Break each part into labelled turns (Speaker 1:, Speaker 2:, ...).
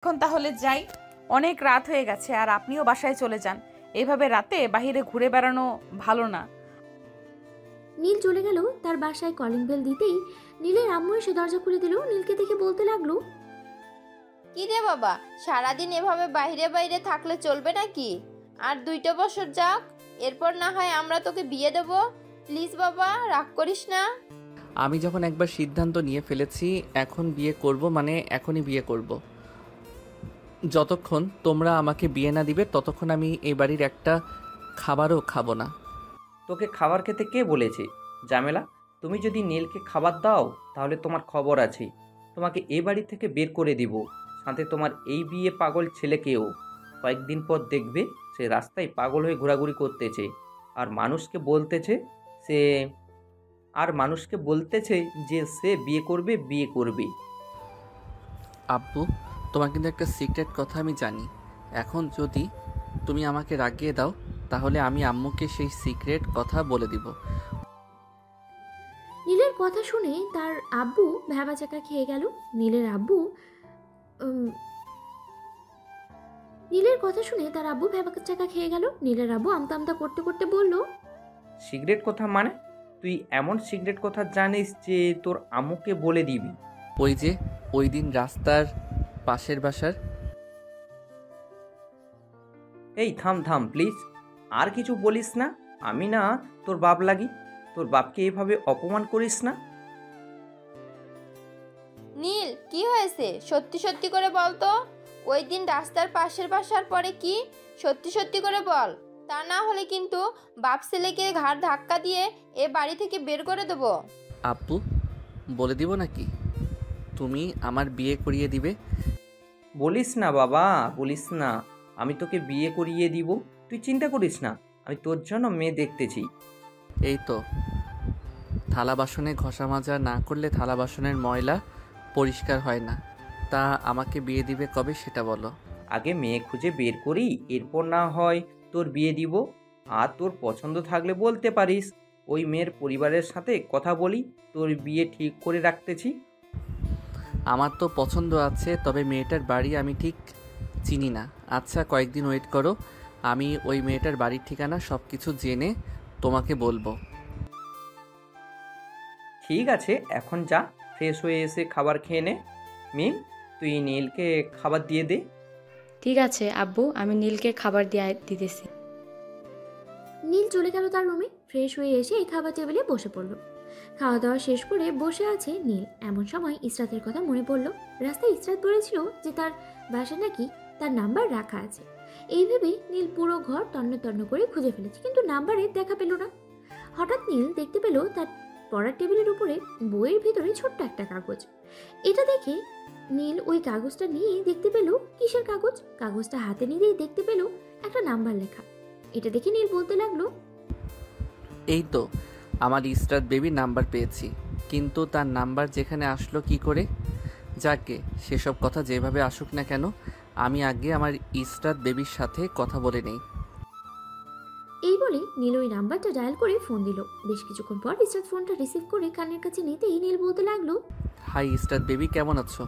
Speaker 1: এখন তাহলে যাই, অনেক রাত হয়ে গেছে আর আপনিও বাসায় চলে যান। এভাবে রাতে বাইরে ঘুরে বেড়ানো ভালো না।
Speaker 2: নীল চলে গেল। তার বাসায় কলিং বেল দিতেই নীলের আম্মু এসে দরজা খুলে দিল। নীলকে দেখে বলতে লাগলো,
Speaker 3: কি রে বাবা, সারাদিন এভাবে বাইরে বাইরে থাকলে চলবে নাকি? আর 2টা বছর যাক, এরপর না হয় আমরা তোকে বিয়ে দেব। প্লিজ বাবা, রাগ করিস না।
Speaker 4: আমি যখন একবার সিদ্ধান্ত নিয়ে ফেলেছি এখন বিয়ে করব মানে এখনই বিয়ে করব। যতক্ষণ তোমরা আমাকে বিয়ে না দিবে ততক্ষণ আমি এই বাড়ির একটা খাবারও খাবো না।
Speaker 5: তোকে খাবার খেতে কে বলেছে? জামেলা, তুমি যদি নীলকে খাবার দাও তাহলে তোমার খবর আছে, তোমাকে এ বাড়ি থেকে বের করে দিব। সাথে তোমার এই বিয়ে পাগল ছেলেকেও। কয়েকদিন পর দেখবে সে রাস্তায় পাগল হয়ে ঘোরাঘুরি করতেছে আর মানুষকে বলতেছে সে যে সে বিয়ে করবে বিয়ে করবে।
Speaker 4: আব্বু, তোমার কিন্তু একটা সিক্রেট কথা আমি জানি। এখন যদি তুমি আমাকে রাগিয়ে দাও তাহলে আমি আম্মুকে সেই সিক্রেট কথা বলে দিব।
Speaker 2: নীলের কথা শুনে তার আব্বু ভ্যাবাচাকা খেয়ে গেল। নীলের কথা শুনে তার আব্বু ভ্যাবাচাকা খেয়ে গেল। নীলের আব্বু আমতা আমতা করতে করতে বলল,
Speaker 5: সিগারেট কথা মানে? তুই এমন সিগারেট কথা জানিস যে তোর আম্মুকে বলে দিবি?
Speaker 4: ওই যে ওই দিন রাস্তার পাশের বাসার।
Speaker 5: এই থাম থাম প্লিজ, আর কিছু বলিস না। আমি না তোর বাপ লাগি, তোর বাপকে এভাবে অপমান করিস না।
Speaker 3: নীল, কি হয়েছে? সত্যি সত্যি করে বল তো। ওই দিন রাস্তার পাশের বাসার পরে কি? সত্যি সত্যি করে বল, তা না হলে কিন্তু বাপ ছেলেকে ঘাড় ধাক্কা দিয়ে এ বাড়ি থেকে বের করে দেবো।
Speaker 4: আব্বু, বলে দিব নাকি তুমি আমার বিয়ে করিয়ে দিবে?
Speaker 5: বলিস না বাবা, বলিস না। আমি তোকে বিয়ে করিয়ে দিব, তুই চিন্তা করিস না। আমি তোর জন্য মেয়ে দেখতেছি।
Speaker 4: এই তো, থালা বাসনে ঘষা মাজা না করলে থালা বাসনের ময়লা পরিষ্কার হয় না। তা আমাকে বিয়ে দিবে কবে সেটা বলো।
Speaker 5: আগে মেয়ে খুঁজে বের করি, এরপর না হয় তোর বিয়ে দিব। আর তোর পছন্দ থাকলে বলতে পারিস, ওই মেয়ের পরিবারের সাথে কথা বলি, তোর বিয়ে ঠিক করে রাখতেছি।
Speaker 4: আমার তো পছন্দ আছে, তবে মেয়েটার বাড়ি আমি ঠিক চিনি না। আচ্ছা, কয়েকদিন ওয়েট করো, আমি ওই মেয়েটার বাড়ির ঠিকানা সব কিছু জেনে তোমাকে বলবো।
Speaker 5: ঠিক আছে, এখন যা, ফ্রেশ হয়ে এসে খাবার খেয়ে নে। মিম, তুই নীলকে খাবার দিয়ে দে।
Speaker 6: ঠিক আছে আব্বু, আমি নীলকে খাবার দিয়ে দিতেছি।
Speaker 2: নীল চলে গেল তার রুমে। ফ্রেশ হয়ে এসে এই খাবার টেবিলে বসে পড়ল। খাওয়া দাওয়া শেষ করে বসে আছে নীল। এমন সময় ইসরাতের কথা মনে পড়ল। রাস্তায় ইসরাত বলেছিল যে তার বাসায় নাকি তার নাম্বার রাখা আছে। এই ভেবে নীল পুরো ঘর তন্ন তন্ন করে খুঁজে ফেলেছে, কিন্তু নাম্বারে দেখা পেল না। হঠাৎ নীল দেখতে পেল তার পড়ার টেবিলের উপরে বইয়ের ভিতরে ছোট্ট একটা কাগজ। এটা দেখে নীল ওই কাগজটা নিয়ে দেখতে পেল কিসের কাগজ। কাগজটা হাতে নিয়েই দেখতে পেল একটা নাম্বার লেখা। এটা দেখে নীল বলতে লাগলো,
Speaker 4: এই তো, আমার ইসরাত বেবি নাম্বার পেয়েছি, কিন্তু তার নাম্বার যেখানে আসলো কি করে? যাকে সেসব কথা যেভাবে আসুক না কেন, আমি আগে আমার ইসরাত বেবির সাথে কথা বলে নেই।
Speaker 2: এই বলে নীল ওই নাম্বারটা ডায়াল করে ফোন দিল। বেশ কিছুক্ষণ পর ইসরাত ফোনটা রিসিভ করে কানের কাছে নিতেই নীল বলতে লাগলো,
Speaker 4: হাই ইসরাত বেবি, কেমন আছো?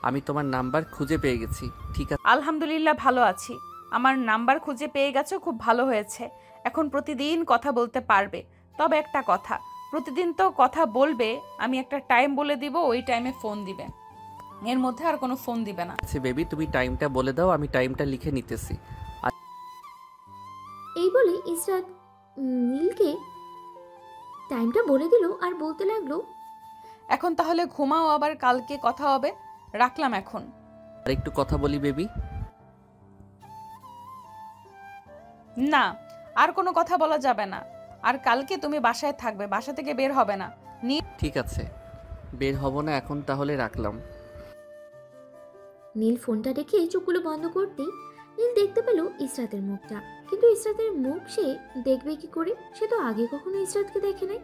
Speaker 4: আমি তোমার নাম্বার খুঁজে পেয়ে গেছি। ঠিক আছে?
Speaker 1: আলহামদুলিল্লাহ ভালো আছি। আমার নাম্বার খুঁজে পেয়ে গেছো, খুব ভালো হয়েছে। এখন প্রতিদিন কথা বলতে পারবে। তবে একটা কথা, প্রতিদিন তো কথা বলবে, আমি একটা টাইম বলে দিব, ওই টাইমে ফোন দিবে। এর মধ্যে আর কোনো ফোন দিবে না।
Speaker 4: আচ্ছা বেবি, তুমি টাইমটা বলে দাও, আমি টাইমটা লিখে নিতেছি।
Speaker 2: এই বলে ইসরাত নীলকে টাইমটা বলে দিল আর বলতে লাগলো,
Speaker 1: এখন তাহলে ঘুমাও, আবার কালকে কথা হবে। রাখলাম এখন।
Speaker 4: আর একটু কথা বলি বেবি।
Speaker 1: না, আর কোনো কথা বলা যাবে না। আর কালকে তুমি বাসায় থাকবে, বাসা থেকে বের হবে না।
Speaker 4: ঠিক আছে, বের হব না এখন, তাহলে রাখলাম।
Speaker 2: নীল ফোনটা রেখে চোখগুলো বন্ধ করতেই নীল দেখতে পেল ইসরাতের মুখটা। কিন্তু ইসরাতের মুখ সে দেখবে কি করে? সে তো আগে কখনো ইসরাতকে দেখে নাই।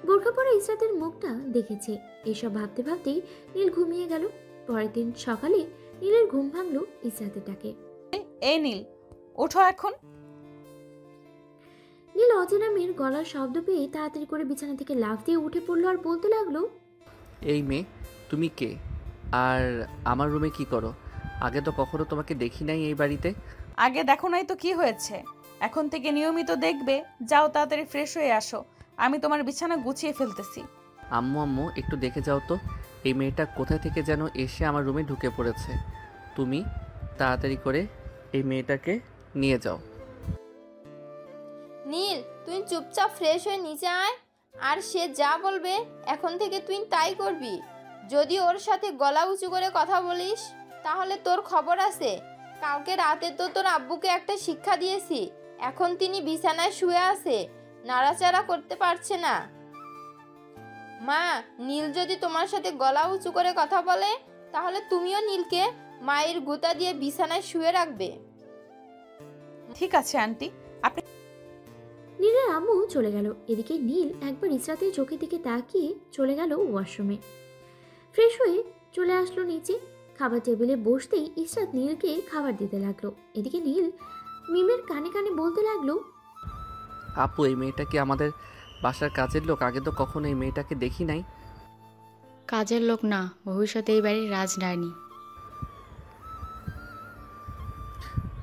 Speaker 2: বোরখা পরা ইসরাতের মুখটা দেখেছে। এসব ভাবতে ভাবতেই নীল ঘুমিয়ে গেল। পরের দিন সকালে নীলের ঘুম ভাঙলো ইসরাতের ডাকে।
Speaker 1: এই নীল, ওঠো এখন।
Speaker 2: নীল অচেনা মেয়ের গলার শব্দ পেয়ে তাড়াতাড়ি করে বিছানা থেকে লাফ দিয়ে উঠে পড়লো আর বলতে লাগলো,
Speaker 4: এই মেয়ে, তুমি কে? আর আমার রুমে কি করো? আগে তো কখনো তোমাকে দেখি নাই এই বাড়িতে।
Speaker 1: আগে দেখো নাই তো কি হয়েছে, এখন থেকে নিয়মিত দেখবে। যাও তাড়াতাড়ি ফ্রেশ হয়ে আসো, আমি তোমার বিছানা গুছিয়ে ফেলতেছি।
Speaker 4: আম্মু আম্মু একটু দেখে যাও তো, এই মেয়েটা কোথা থেকে যেন এসে আমার রুমে ঢুকে পড়েছে। তুমি তাড়াতাড়ি করে এই মেয়েটাকে নিয়ে যাও।
Speaker 3: নীল, তুই চুপচাপ ফ্রেশ হয়ে নিচে আয়। আর সে যা বলবে এখন থেকে তুই তাই করবি। যদি ওর সাথে গলা উঁচু করে কথা বলিস তাহলে তোর খবর আছে। কালকে রাতে তো তোর আব্বুকে একটা শিক্ষা দিয়েছি, এখন তিনি বিছানায় শুয়ে আছে, নাড়াচাড়া করতে পারছে না। মা, নীল যদি তোমার সাথে গলা উঁচু করে কথা বলে তাহলে তুমিও নীলকে মায়ের গুঁতা দিয়ে বিছানায় শুয়ে রাখবে।
Speaker 1: ঠিক আছে আন্টি।
Speaker 2: নীলের আম্মু চলে গেল। এদিকে নীল একবার ইসরাতের চোখের দিকে তাকিয়ে চলে গেল ওয়াশরুমে। ফ্রেশ হয়ে চলে আসলো নিচে। খাবার টেবিলে বসতেই ইসরাত নীলকে খাবার দিতে লাগলো। এদিকে নীল মিমের কানে কানে বলতে লাগলো,
Speaker 4: আপু এই মেয়েটা কি আমাদের বাসার কাজের লোক? আগে তো কখনো এই মেয়েটাকে দেখি নাই।
Speaker 6: কাজের লোক না, ভবিষ্যতে এই বাড়ির রাজরানী।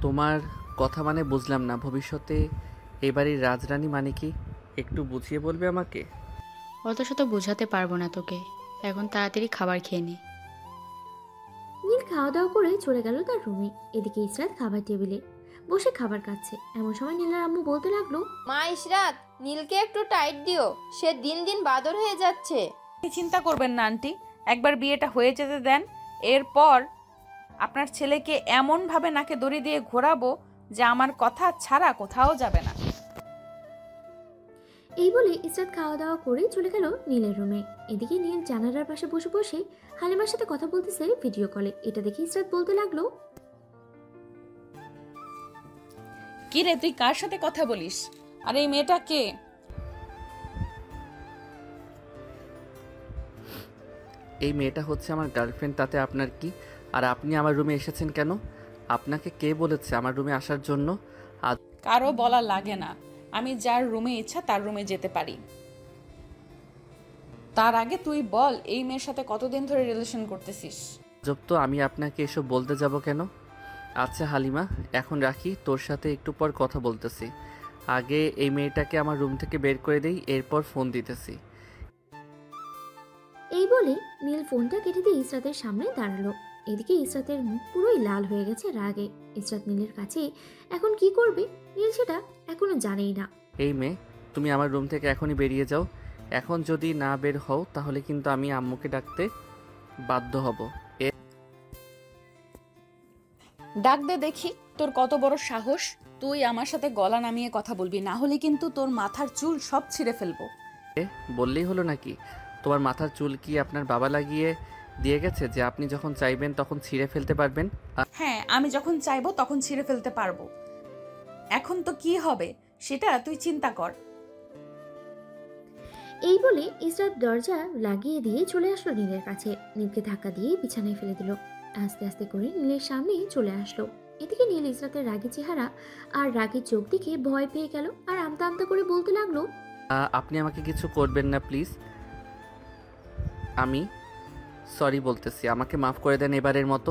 Speaker 4: তোমার কথা মানে বুঝলাম না, ভবিষ্যতে এই বাড়ির রাজরানী মানে কি? একটু বুঝিয়ে বলবে আমাকে?
Speaker 6: অত শত বোঝাতে পারবো না তোকে, এখন তাড়াতাড়ি খাবার খেয়ে নে।
Speaker 2: নীল খাওয়া দাওয়া করে চলে গেল তার রুমে। এদিকে ইসরাত খাবার টেবিলে বসে খাবার খাচ্ছে। এমন সময় নীলের আম্মু বলতে লাগলো,
Speaker 3: মা ইশরাত, নীলকে একটু টাইট দিও, সে দিন দিন বাদর হয়ে যাচ্ছে।
Speaker 1: আপনি চিন্তা করবেন না আন্টি, একবার বিয়েটা হয়ে যেতে দেন। এরপর আপনার ছেলেকে এমনভাবে নাকে দড়ি দিয়ে ঘোরাবো যে আমার কথা ছাড়া কোথাও যাবে না।
Speaker 2: এই বলে ইসরাত খাওয়া দাওয়া করে চলে গেল নীলের রুমে। এদিকে নীল জানালার পাশে বসে বসে হালিমার সাথে কথা বলতেছে ভিডিও কলে। এটা দেখে ইসরাত বলতে লাগলো,
Speaker 1: কি রে, তুই কার সাথে কথা বলিস? আর এই মেয়েটা কে?
Speaker 4: এই মেয়েটা হচ্ছে আমার গার্লফ্রেন্ড, তাতে আপনার কি? আর আপনি আমার রুমে এসেছেন কেন? আপনাকে কে বলেছে আমার রুমে আসার জন্য?
Speaker 1: কারো বলা লাগে না, আমি যার রুমে ইচ্ছা তার রুমে যেতে পারি। তার আগে তুই বল, এই মেয়ের সাথে কতদিন ধরে রিলেশন করতেছিস?
Speaker 4: আজব তো, আমি আপনাকে এসব বলতে যাব কেন? আচ্ছা হালিমা, এখন রাখি, তোর সাথে একটু পর কথা বলতেছি। আগে এই মেয়েটাকে আমার রুম থেকে বের করে দেই, এরপর ফোন দিতেছি।
Speaker 2: এই বলে নীল ফোনটা কেটে দিয়ে ইসরাতের সামনে দাঁড়ালো। এদিকে ইসরাতের মুখ পুরোই লাল হয়ে গেছে রাগে। ইসরাত নীলের কাছে এখন কি করবে নীল সেটা এখনো জানেই না।
Speaker 4: এই মেয়ে, তুমি আমার রুম থেকে এখনই বেরিয়ে যাও। এখন যদি না বের হও তাহলে কিন্তু আমি আম্মুকে ডাকতে বাধ্য হব।
Speaker 1: ডাক দে দেখি, তোর কত বড় সাহস। তুই আমার সাথে গলা নামিয়ে কথা বলবি, না হলে কিন্তু তোর মাথার চুল সব ছিঁড়ে ফেলবো।
Speaker 4: বললেই হলো নাকি? তোমার মাথার চুল কি আপনার বাবা লাগিয়ে দিয়ে গেছে যে আপনি যখন চাইবেন তখন ছিঁড়ে ফেলতে পারবেন?
Speaker 1: হ্যাঁ, আমি যখন চাইবো তখন ছিঁড়ে ফেলতে পারবো। এখন তো কি হবে সেটা তুই চিন্তা কর।
Speaker 2: এই বলে ইসরাত দরজা লাগিয়ে দিয়ে চলে আসলো নীলের কাছে। নীলকে ধাক্কা দিয়ে বিছানায় ফেলে দিল। আস্তে আস্তে করে নীলের সামনেই চলে আসলো। এদিকে নীল ইসরাতের রাগী চেহারা আর রাগী চোখ দেখে ভয় পেয়ে গেল আর আমতা আমতা করে বলতে লাগলো,
Speaker 4: আপনি আমাকে কিছু করবেন না প্লিজ, আমি সরি বলতেছি, আমাকে মাফ করে দেন এবারের মতো।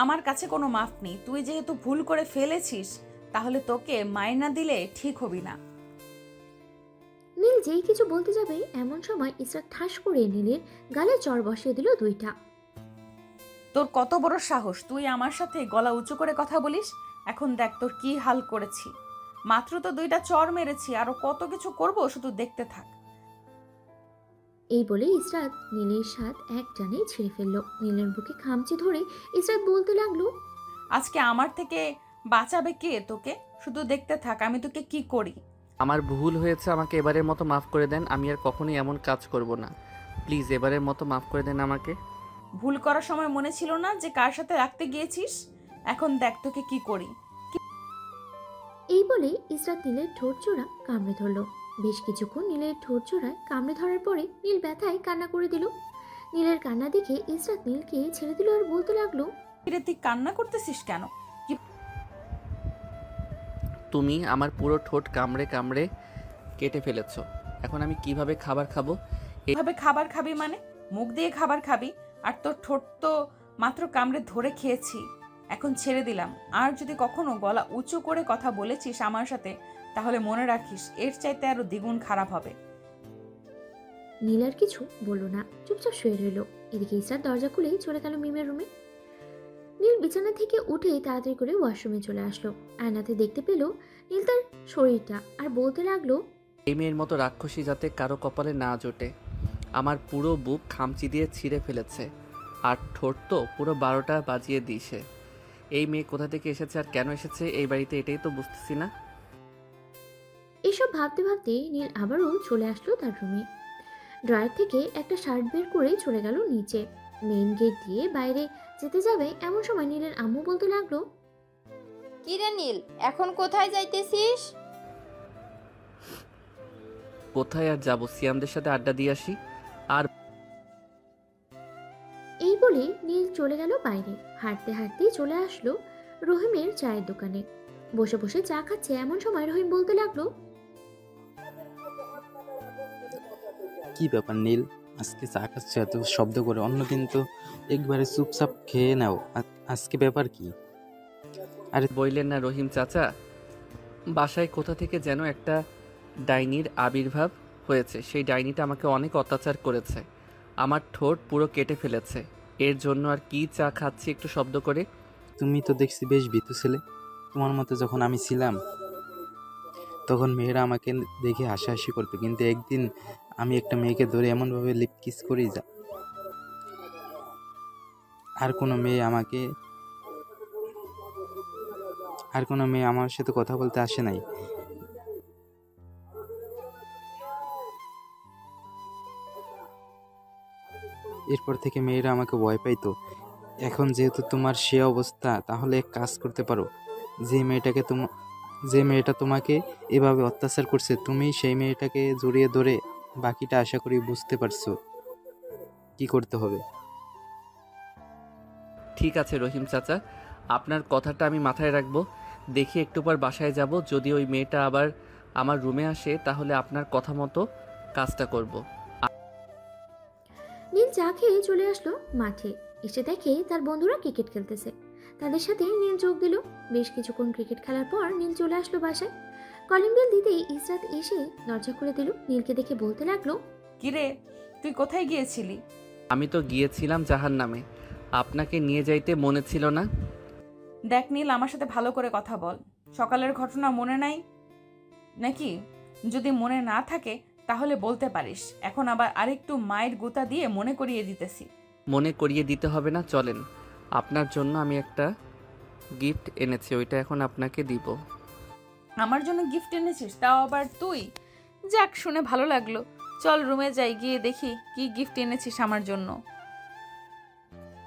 Speaker 1: আমার কাছে কোনো মাফ নেই। তুই যেহেতু ভুল করে ফেলেছিস তাহলে তোকে মাইনা দিলে ঠিক হবি না।
Speaker 2: নীল যেই কিছু বলতে যাবে এমন সময় ইসরাত ঠাস করে নীলের গালে চড় বসিয়ে দিল 2টা।
Speaker 1: তোর কত বড় সাহস, তুই আমার সাথে গলা উঁচু করে কথা বলিস? এখন দেখ তোর কি হাল করেছি। মাত্র তো 2টা চড় মেরেছি, আরো কত কিছু করব, শুধু দেখতে থাক।
Speaker 2: এই বলে ইসরাত নীলের সাথ এক টানে ছেড়ে ফেললো। নীলের বুকে খামচে ধরে ইসরাত বলতে লাগলো,
Speaker 1: আজকে আমার থেকে বাঁচাবে কে তোকে? শুধু দেখতে থাক আমি তোকে কি করি।
Speaker 4: আমার ভুল হয়েছে, আমাকে এবারের মতো মাফ করে দেন। আমি আর কখনোই এমন কাজ করব না। প্লিজ এবারের মতো মাফ করে দেন আমাকে।
Speaker 1: ভুল করার সময় মনে ছিল না যে কার সাথে রাখতে গিয়েছিস? এখন দেখ তোকে কি করি।
Speaker 2: এই বলে ইসরাত নীলের ঠোঁট জোড়া কামড়ে ধরলো। বেশ কিছুক্ষণ নীলের ঠোঁট জোড়ায় কামড়ে ধরার পরে নীল ব্যথায় কান্না করে দিল। নীলের কান্না দেখে ইসরাত নীলকে ছেড়ে দিল আর বলতে লাগলো,
Speaker 1: রে তুই কান্না করতেছিস কেন?
Speaker 4: তুমি আমার পুরো ঠোঁট কামড়ে কামড়ে কেটে ফেলেছো, এখন আমি কিভাবে খাবার খাবো?
Speaker 1: এভাবে খাবার খাবি মানে মুখ দিয়ে খাবার খাবি? আর তোর ঠোঁট তো মাত্র কামড়ে ধরে খেয়েছি। এখন ছেড়ে দিলাম। আর যদি কখনো গলা উঁচু করে কথা বলেছিস আমার সাথে, তাহলে মনে রাখিস এর চাইতে আরো দ্বিগুণ খারাপ হবে।
Speaker 2: নীল আর কিছু বলল না, চুপচাপ শুয়ে রইল। এদিকে ইসরাত দরজা খুলেই চলে গেল মিমের রুমে। নীল বিছানা থেকে উঠেই তাড়াতাড়ি করে ওয়াশরুমে চলে আসলো। আয়নাতে দেখতে পেল নীল তার শরীরটা, আর বলতে লাগলো,
Speaker 4: এই মেয়ের মতো রাক্ষসী যাতে কারো কপালে না জোটে। আমার পুরো বুক খামচি দিয়ে ছিঁড়ে ফেলেছে, আর ঠোঁট তো পুরো 12টা বাজিয়ে দিয়েছে। এই মেয়ে কোথা থেকে এসেছে আর কেন এসেছে এই বাড়িতে, এটাই তো বুঝতেছি না।
Speaker 2: এসব ভাবতে ভাবতে নীল আবারও চলে আসলো তার রুমে। ড্রয়ার থেকে একটা শার্ট বের করে চলে গেল নিচে। মেইন গেট দিয়ে বাইরে যেতে যাবে এমন সময় নীলের আম্মু বলতে লাগলো,
Speaker 3: কি রে নীল, এখন কোথায় যাইতেছিস?
Speaker 4: কোথায় আর যাবো, সিয়ামদের সাথে আড্ডা দিয়ে আসি। আর
Speaker 2: এই বলে নীল চলে গেল বাইরে। হাঁটতে হাঁটতেই চলে আসলো রহিমের চায়ের দোকানে। বসে বসে চা খাচ্ছে এমন সময় রহিম বলতে লাগলো,
Speaker 7: কি ব্যাপার নীল, আজকে চা খাচ্ছ এত শব্দ করে? অন্যদিন তো একবারে চুপচাপ খেয়ে নাও, আজকে ব্যাপার কি?
Speaker 4: বললেন না রহিম চাচা, বাসায় কোথা থেকে যেন একটা ডাইনির আবির্ভাব হয়েছে। সেই ডাইনিটা আমাকে অনেক অত্যাচার করেছে, আমার ঠোঁট পুরো কেটে ফেলেছে। এর জন্য আর কি চা খাচ্ছি একটু শব্দ করে।
Speaker 7: তুমি তো দেখছি বেশ ভীতু ছেলে। তোমার মতো যখন আমি ছিলাম তখন মেয়েরা আমাকে দেখে হাসাহাসি করতো, কিন্তু একদিন আমি একটা মেয়েকে ধরে এমনভাবে লিপ কিস করি যা আর কোনো মেয়ে আমার সাথে কথা বলতে আসে নাই। এরপর থেকে মেয়েরা আমাকে ভয় পাইতো। এখন যেহেতু তোমার সে অবস্থা, তাহলে এক কাজ করতে পারো। যে মেয়েটা তোমাকে এভাবে অত্যাচার করছে, তুমি সেই মেয়েটাকে জড়িয়ে ধরে বাকিটা আশা করি বুঝতে পারছো কি করতে হবে।
Speaker 4: ঠিক আছে রহিম চাচা, আপনার কথাটা আমি মাথায় রাখবো। দেখি একটু পর বাসায় যাব, যদি ওই মেয়েটা আবার আমার রুমে আসে তাহলে আপনার কথা মতো কাজটা করব।
Speaker 2: নীল চা খেয়ে চলে আসলো মাঠে। এসে দেখে তার বন্ধুরা ক্রিকেট খেলতেছে। তাদের সাথে নীল যোগ দিল। বেশ কিছুক্ষণ ক্রিকেট খেলার পর নীল চলে আসলো বাসায়। কলিং বেল দিতেই ইসরাত এসে দরজা খুলে দিল। নীলকে দেখে বলতে লাগলো,
Speaker 1: কিরে, তুই কোথায় গিয়েছিলি?
Speaker 4: আমি তো গিয়েছিলাম জাহান্নামে, আপনাকে নিয়ে যাইতে মনে ছিল না?
Speaker 1: দেখ নীল, আমার সাথে ভালো করে কথা বল। সকালের ঘটনা মনে নাই নাকি? যদি মনে না থাকে তাহলে বলতে পারিস। এখন আবার আরেকটু মায়ের গুতা দিয়ে মনে করিয়ে দিতেছি।
Speaker 4: মনে করিয়ে দিতে হবে না, চলেন। আপনার জন্য আমি একটা গিফট এনেছি, ওইটা এখন আপনাকে দিব।
Speaker 1: আমার জন্য গিফট এনেছিস, তাও আবার তুই? যাক, শুনে ভালো লাগলো। চল রুমে যাই, গিয়ে দেখি কি গিফট এনেছিস আমার জন্য।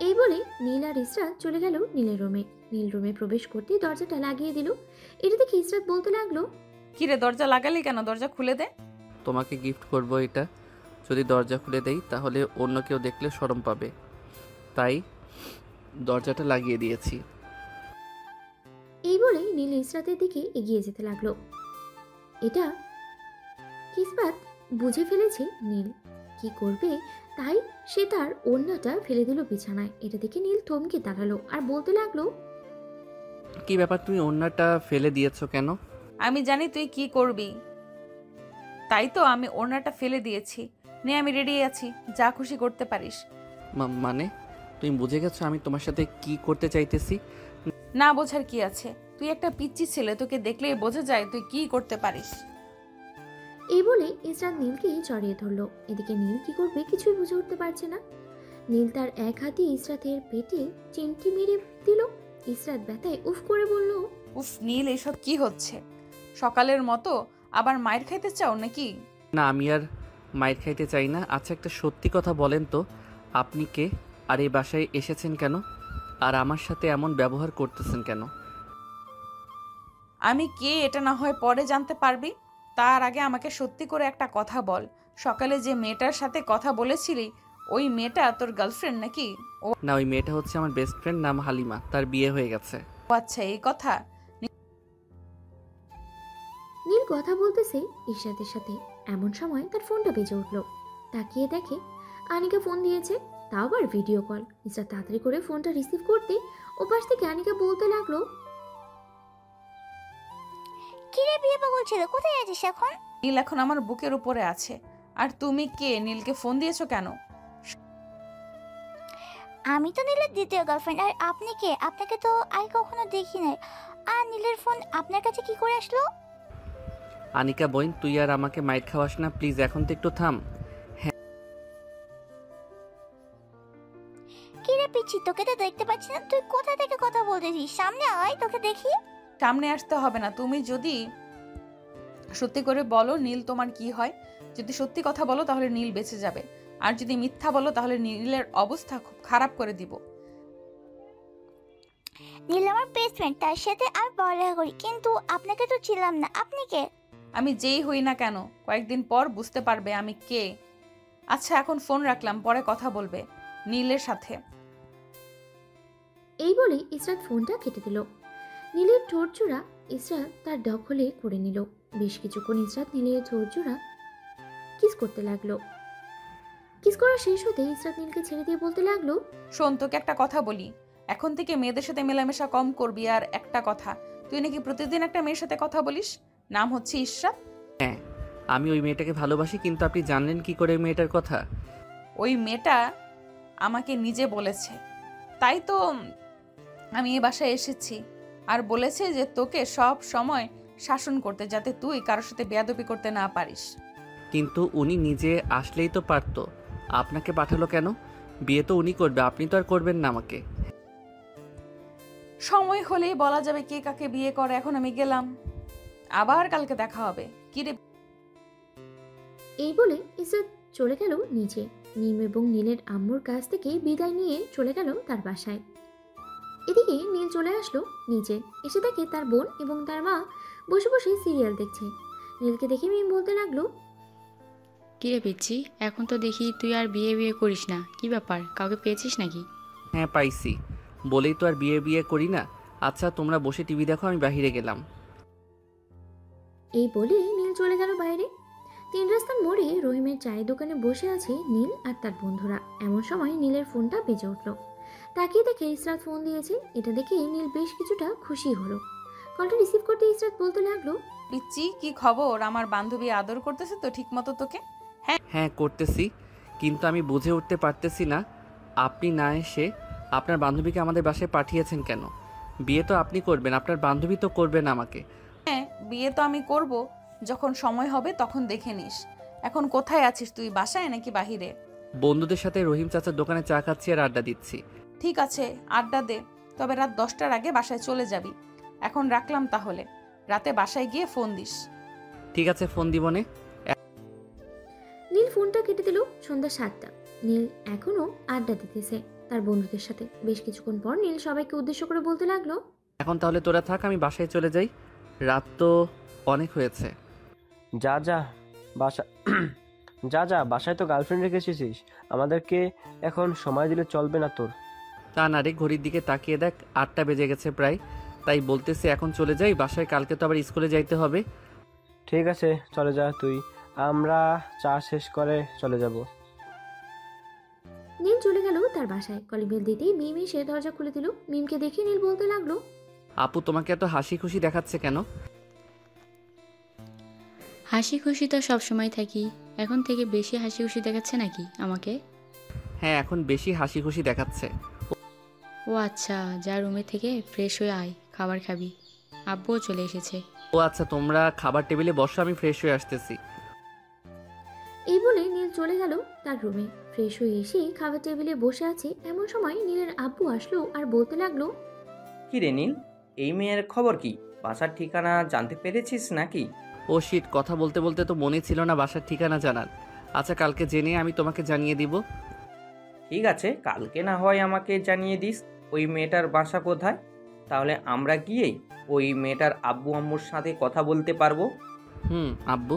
Speaker 2: এই বলে নীল আর ইসরাত চলে গেল নীলের রুমে। নীল রুমে প্রবেশ করতেই দরজাটা লাগিয়ে দিল। এটা দেখে ইসরাত বলতে লাগলো,
Speaker 1: কিরে, দরজা লাগালি কেন? দরজা খুলে দে।
Speaker 4: তোমাকে গিফট করব এটা, যদি দরজা খুলে দেই তাহলে অন্য কেউ দেখলে শরম পাবে, তাই দরজাটা লাগিয়ে দিয়েছি।
Speaker 2: এই বলে নীল ইসরাতের দিকে এগিয়ে যেতে লাগলো। এটা কিসবাত বুঝে ফেলেছে নীল কি করবে, তাই সে তার ওড়নাটা ফেলে দিল বিছানায়। এটা দেখে নীল থমকে দাঁড়ালো আর বলতে লাগলো,
Speaker 4: কি ব্যাপার, তুমি ওড়নাটা ফেলে দিয়েছো কেন?
Speaker 1: আমি জানি তুই কি করবি, তাই তো আমি ওড়নাটা ফেলে দিয়েছি। নে, আমি রেডি আছি, যা খুশি করতে পারিস।
Speaker 4: মানে তুমি বুঝে গেছো আমি তোমার সাথে কি করতে চাইতেছি?
Speaker 1: না বোঝার কি আছে? তুই একটা পিচ্চি ছেলে, তোকে দেখলেই বোঝা যায় তুই কি করতে পারিস।
Speaker 2: এই বলে ইসরাত নীলকে জড়িয়ে ধরলো। এদিকে নীল কি করবে কিছুই বুঝে উঠতে পারছে না। নীল তার এক হাতে ইসরাতের পেটে চিমটি মেরে দিল। ইসরাত ব্যথায় উফ করে বলল,
Speaker 1: উফ নীল, এসব কি হচ্ছে? সকালের মতো আবার মায়ের খাইতে চাও নাকি?
Speaker 4: না, আমি আর মাইর খাইতে চাই না। আচ্ছা, একটা সত্যি কথা বলেন তো, আপনি কে আর এই বাসায় এসেছেন কেন, আর আমার সাথে এমন ব্যবহার করতেছেন কেন?
Speaker 1: আমি কে এটা না হয় পরে জানতে পারবি, তার আগে আমাকে সত্যি করে একটা কথা বল। সকালে যে মেয়েটার সাথে কথা বলেছিলি, ওই মেয়েটা তোর গার্লফ্রেন্ড নাকি? ও
Speaker 4: না, ওই মেয়েটা হচ্ছে আমার বেস্ট ফ্রেন্ড, নাম হালিমা, তার বিয়ে হয়ে গেছে।
Speaker 1: আচ্ছা, এই কথা।
Speaker 2: নীল কথা বলতেছে ইসরাতের সাথে। এমন সময় তার ফোনটা বেজে উঠলো। তাকিয়ে দেখে আনিকা ফোন দিয়েছে। তাও আবার ভিডিও কল। ইসরাত তাড়াতাড়ি করে ফোনটা রিসিভ করতে ওপাশ থেকে আনিকা বলতে লাগলো,
Speaker 8: কিরে বিয়ে পাগল ছেলে, কোথায় আছিস এখন?
Speaker 1: নীল এখন আমার বুকের উপরে আছে। আর তুমি কে? নীলকে ফোন দিয়েছো কেন?
Speaker 8: আমি তো নীলের দ্বিতীয় গার্লফ্রেন্ড। আর আপনি কে? আপনাকে তো আগে কখনো দেখি নাই। আর নীলের ফোন আপনার কাছে কি করে আসলো?
Speaker 4: আনিকা বোন, তুই আর আমাকে মাইট খাওয়াস না প্লিজ, এখন তো একটু থাম।
Speaker 8: কিরে পিচ্ছি, তোকে তো দেখতে পাচ্ছি না। তুই কোথা থেকে কথা বলতেছিস? সামনে আয়, তোকে দেখি।
Speaker 1: সামনে আসতে হবে না। তুমি যদি সত্যি করে বলো নীল তোমার কি হয়, যদি সত্যি কথা বলো তাহলে নীল বেঁচে যাবে, আর যদি মিথ্যা বলো তাহলে নীলের অবস্থা খুব খারাপ করে দিব।
Speaker 8: নীল আমার বেস্ট ফ্রেন্ড, তার সাথে আমি পড়ালেখা করি, কিন্তু আপনাকে তো ছিলাম না। আপনি কে?
Speaker 1: আমি যেই হই না কেন, কয়েকদিন পর বুঝতে পারবে আমি কে। আচ্ছা এখন ফোন রাখলাম, পরে কথা বলবে নীলের সাথে।
Speaker 2: এই বলে ইসরাত ফোনটা কেটে দিল। নীলের ঠোঁট জোড়া ইসরাত তার দখলে করে নিল। বেশ কিছুক্ষণ ইসরাত নীলের ঠোঁট জোড়া কিস করতে লাগলো। কিস করা শেষ হতে ইসরাত নীলকে ছেড়ে দিয়ে বলতে লাগলো,
Speaker 1: শোন, তোকে একটা কথা বলি, এখন থেকে মেয়েদের সাথে মেলামেশা কম করবি। আর একটা কথা, তুই নাকি প্রতিদিন একটা মেয়ের সাথে কথা বলিস, নাম হচ্ছে ইশরাত।
Speaker 4: হ্যাঁ, আমি ওই মেয়েটাকে ভালোবাসি, কিন্তু আপনি জানলেন কি করে ওই মেয়েটার কথা?
Speaker 1: ওই মেয়েটা আমাকে নিজে বলেছে, তাই তো আমি এই বাসায় এসেছি। আর বলেছে যে তোকে সব সময় শাসন করতে, যাতে তুই কারোর সাথে বেয়াদবি করতে না পারিস।
Speaker 4: কিন্তু উনি নিজে আসলেই তো পারতো, আপনাকে পাঠালো কেন? বিয়ে তো উনি করবে, আপনি তো আর করবেন না আমাকে।
Speaker 1: সময় হলেই বলা যাবে কে কাকে বিয়ে করে। এখন আমি গেলাম, আবার কালকে দেখা হবে। কি রে?
Speaker 2: এই বলে ইসরাত চলে গেল নিচে। নিম এবং নীলের আম্মুর কাছ থেকে বিদায় নিয়ে চলে গেল তার বাসায়। এদিকে নীল চলে আসলো নিচে, এসে দেখে তার বোন এবং তার মা বসে বসে সিরিয়াল দেখছে। নীলকে দেখে মিম বলতে লাগলো,
Speaker 6: কিরে পিচ্ছি, এখন তো দেখি তুই আর বিয়ে বিয়ে করিস না, কি ব্যাপার, কাউকে পেয়েছিস নাকি?
Speaker 4: হ্যাঁ পাইছি, বলেই তো আর বিয়ে বিয়ে করি না। আচ্ছা তোমরা বসে টিভি দেখো, আমি বাইরে গেলাম।
Speaker 2: এই বলে নীল চলে গেল বাইরে। তিন রাস্তার মোড়ে রহিমের চায়ের দোকানে বসে আছে নীল আর তার বন্ধুরা। এমন সময় নীলের ফোনটা বেজে উঠলো। তাকিয়ে দেখে ইসরাত ফোন দিয়েছে। এটা দেখে নীল বেশ কিছুটা খুশি হলো। কলটা রিসিভ করতে ইসরাত বলতে লাগলো,
Speaker 1: পিচ্চি কি খবর? আমার বান্ধবী আদর করতেছে তো ঠিক মতো তোকে?
Speaker 4: হ্যাঁ করতেছি, কিন্তু আমি বুঝে উঠতে পারতেছি না আপনি না এসে আপনার বান্ধবীকে আমাদের বাসায় পাঠিয়েছেন কেন? বিয়ে তো আপনি করবেন, আপনার বান্ধবী তো করবেন আমাকে।
Speaker 1: হ্যাঁ, বিয়ে তো আমি করব, যখন সময় হবে তখন দেখে নিস। এখন কোথায় আছিস তুই, বাসায় নাকি বাহিরে?
Speaker 4: বন্ধুদের সাথে রহিম চাচার দোকানে চা খাচ্ছি আর আড্ডা দিচ্ছি।
Speaker 1: ঠিক আছে, আড্ডা দে, তবে রাত 10টার আগে বাসায় চলে যাবি। এখন রাখলাম তাহলে, রাতে বাসায় গিয়ে ফোন দিস।
Speaker 4: ঠিক আছে, ফোন দিবনে।
Speaker 2: নীল ফোনটা কেটে দিল। সন্ধ্যা 7টা। নীল এখনো আড্ডা দিতেছে তার বন্ধুদের সাথে। বেশ কিছুক্ষণ পর নীল সবাইকে উদ্দেশ্য করে বলতে লাগলো,
Speaker 4: এখন তাহলে তোরা থাক, আমি বাসায় চলে যাই, রাত তো অনেক হয়েছে।
Speaker 9: যা যা বাসা যা বাসায় তো গার্লফ্রেন্ড রেখে এসেছিস, আমাদেরকে এখন সময় দিলে চলবে না তোর?
Speaker 4: তা না রে, ঘড়ির দিকে তাকিয়ে দেখ, 8টা বেজে গেছে প্রায়, তাই বলতেছি এখন চলে যাই বাসায়, কালকে তো আবার স্কুলে যাইতে হবে।
Speaker 9: ঠিক আছে চলে যা তুই, আমরা চা শেষ করে চলে যাব।
Speaker 2: নীল চলে গেল তার বাসায়। কলিং বেল দিতেই মিম এসে দরজা খুলে দিল। মিমকে দেখে নীল বলতে লাগলো,
Speaker 4: আপু তোমাকে এত হাসি খুশি দেখাচ্ছে কেন?
Speaker 6: হাসি খুশি তো সব সময় থাকি, এখন থেকে বেশি হাসি খুশি দেখাচ্ছে নাকি আমাকে?
Speaker 4: হ্যাঁ এখন বেশি হাসি খুশি দেখাচ্ছে।
Speaker 6: ও আচ্ছা, যা রুমে থেকে ফ্রেশ হয়ে আয়, খাবার খাবি, আব্বুও চলে এসেছে।
Speaker 4: ও আচ্ছা, তোমরা খাবার টেবিলে বসো, আমি ফ্রেশ হয়ে আসতেছি।
Speaker 2: এই বলে নীল চলে গেল তার রুমে। ফ্রেশ হয়ে এসে খাবার টেবিলে বসে আছে। এমন সময় নীলের আব্বু আসলো আর বলতে লাগলো,
Speaker 5: কি রে নীল, এই মেয়ের খবর কি? বাসার ঠিকানা জানতে পেরেছিস নাকি?
Speaker 4: ও শিট, কথা বলতে বলতে তো মনে ছিল না বাসার ঠিকানা জানার। আচ্ছা কালকে জেনে আমি তোমাকে জানিয়ে দিব।
Speaker 5: ঠিক আছে, কালকে না হয় আমাকে জানিয়ে দিস ওই মেয়েটার বাসা কোথায়, তাহলে আমরা গিয়েই ওই মেয়েটার আব্বু আম্মুর সাথে কথা বলতে পারবো।
Speaker 4: আব্বু।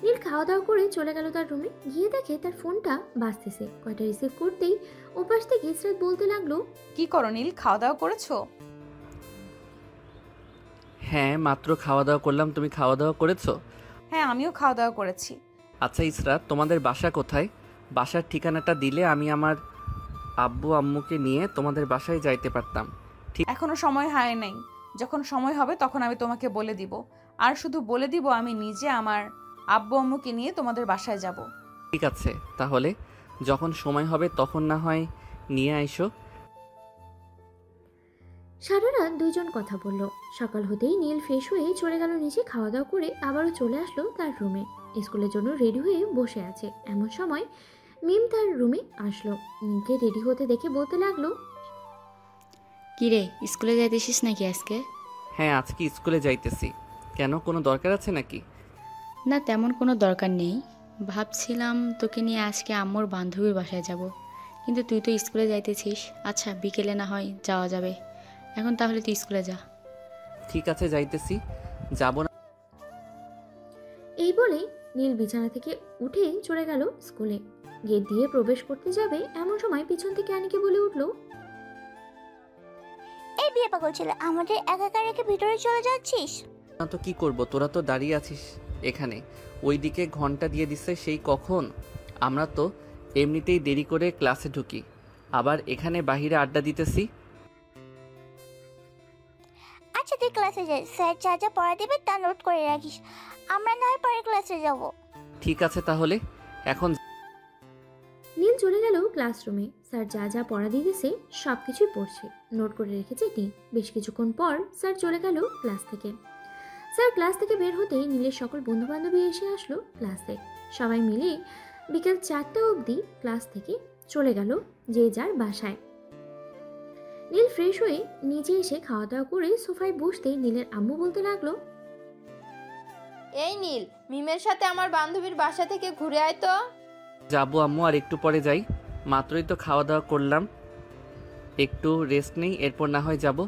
Speaker 2: নীল খাওয়া দাওয়া করে চলে গেল তার রুমে। গিয়ে দেখে তার ফোনটা বাজতেছে। কয়টা রিসিভ করতেই ওপাশ থেকে ইসরাত বলতে লাগলো,
Speaker 1: কি করো নীল, খাওয়া দাওয়া করেছো?
Speaker 4: হ্যাঁ মাত্র খাওয়া দাওয়া করলাম, তুমি খাওয়া দাওয়া করেছো?
Speaker 1: হ্যাঁ আমিও খাওয়া দাওয়া করেছি।
Speaker 4: আচ্ছা ইসরাত, তোমাদের বাসা কোথায়? বাসার ঠিকানাটা দিলে আমি আমার আব্বু আম্মুকে নিয়ে তোমাদের বাসায় যাইতে পারতাম।
Speaker 1: এখনো সময় হয় নাই, যখন সময় হবে তখন আমি তোমাকে বলে দিব। আর শুধু বলে দিব আমি নিজে আমার আব্বু আম্মুকে নিয়ে তোমাদের বাসায় যাব।
Speaker 4: ঠিক আছে, তাহলে যখন সময় হবে তখন না হয় নিয়ে আইসো।
Speaker 2: সারা রাত দুইজন কথা বলল। সকাল হতেই নীল ফ্রেশ হয়ে চলে গেল নিচে, খাওয়া দাওয়া করে আবারও চলে আসলো তার রুমে। স্কুলের জন্য রেডি হয়ে বসে আছে এমন সময় মিম তার রুমে আসলো। নীলকে রেডি হতে দেখে বলতে লাগলো,
Speaker 6: কিরে, স্কুলে যাইতেছিস নাকি আজকে?
Speaker 4: হ্যাঁ, আজকে স্কুলে যাইতেছি। কেন, কোনো দরকার আছে নাকি?
Speaker 6: না, তেমন কোনো দরকার নেই। ভাবছিলাম তোকে নিয়ে আজকে আম্মুর বান্ধবীর বাসায় যাব, কিন্তু তুই তো স্কুলে যাইতেছিস। আচ্ছা, বিকেলে না হয় যাওয়া যাবে। এখন তাহলে তুই স্কুলে যা।
Speaker 4: ঠিক আছে, যাইতেছি। যাব না।
Speaker 2: এই বলে নীল বিছানা থেকে উঠে চলে গেল স্কুলে। গেট দিয়ে প্রবেশ করতে যাবে এমন সময় পিছন থেকে আনিকে বলে উঠল,
Speaker 8: এই বিয়ে পাগল ছেলে, আমাদের একা একা রেখে ভিতরে চলে যাচ্ছিস?
Speaker 4: না তো কি করব, তোরা তো দাঁড়িয়ে আছিস এখানে। ওইদিকে ঘন্টা দিয়ে দিচ্ছে সেই কখন। আমরা তো এমনিতেই দেরি করে ক্লাসে ঢুকি, আবার এখানে বাহিরে আড্ডা দিতেছি।
Speaker 8: আচ্ছা তুই ক্লাসে যাই, স্যার যা যা পড়া দেবে তা নোট করে রাখিস, আমরা না হয় পরে ক্লাসে যাব।
Speaker 4: ঠিক আছে, তাহলে এখন
Speaker 2: নীল চলে গেল ক্লাসরুমে। স্যার যা যা পড়া দিয়েছে সব কিছুই পড়ছে, নোট করে রেখেছে নীল। বেশ কিছুক্ষণ পর স্যার চলে গেল ক্লাস থেকে। স্যার ক্লাস থেকে বের হতেই নীলের সকল বন্ধু বান্ধবী এসে আসলো ক্লাসে। সবাই মিলে বিকেল 4টা অবধি ক্লাস থেকে চলে গেল যে যার বাসায়। নীল ফ্রেশ হয়ে নিচে এসে খাওয়া দাওয়া করে সোফায় বসতেই নীলের আম্মু বলতে লাগলো,
Speaker 3: এই নীল, মিমের সাথে আমার বান্ধবীর বাসা থেকে ঘুরে আয় তো।
Speaker 4: যাবো আম্মু, আর একটু পরে যাই। মাত্রই তো খাওয়া দাওয়া করলাম, একটু রেস্ট নেই, এরপর না হয় যাব।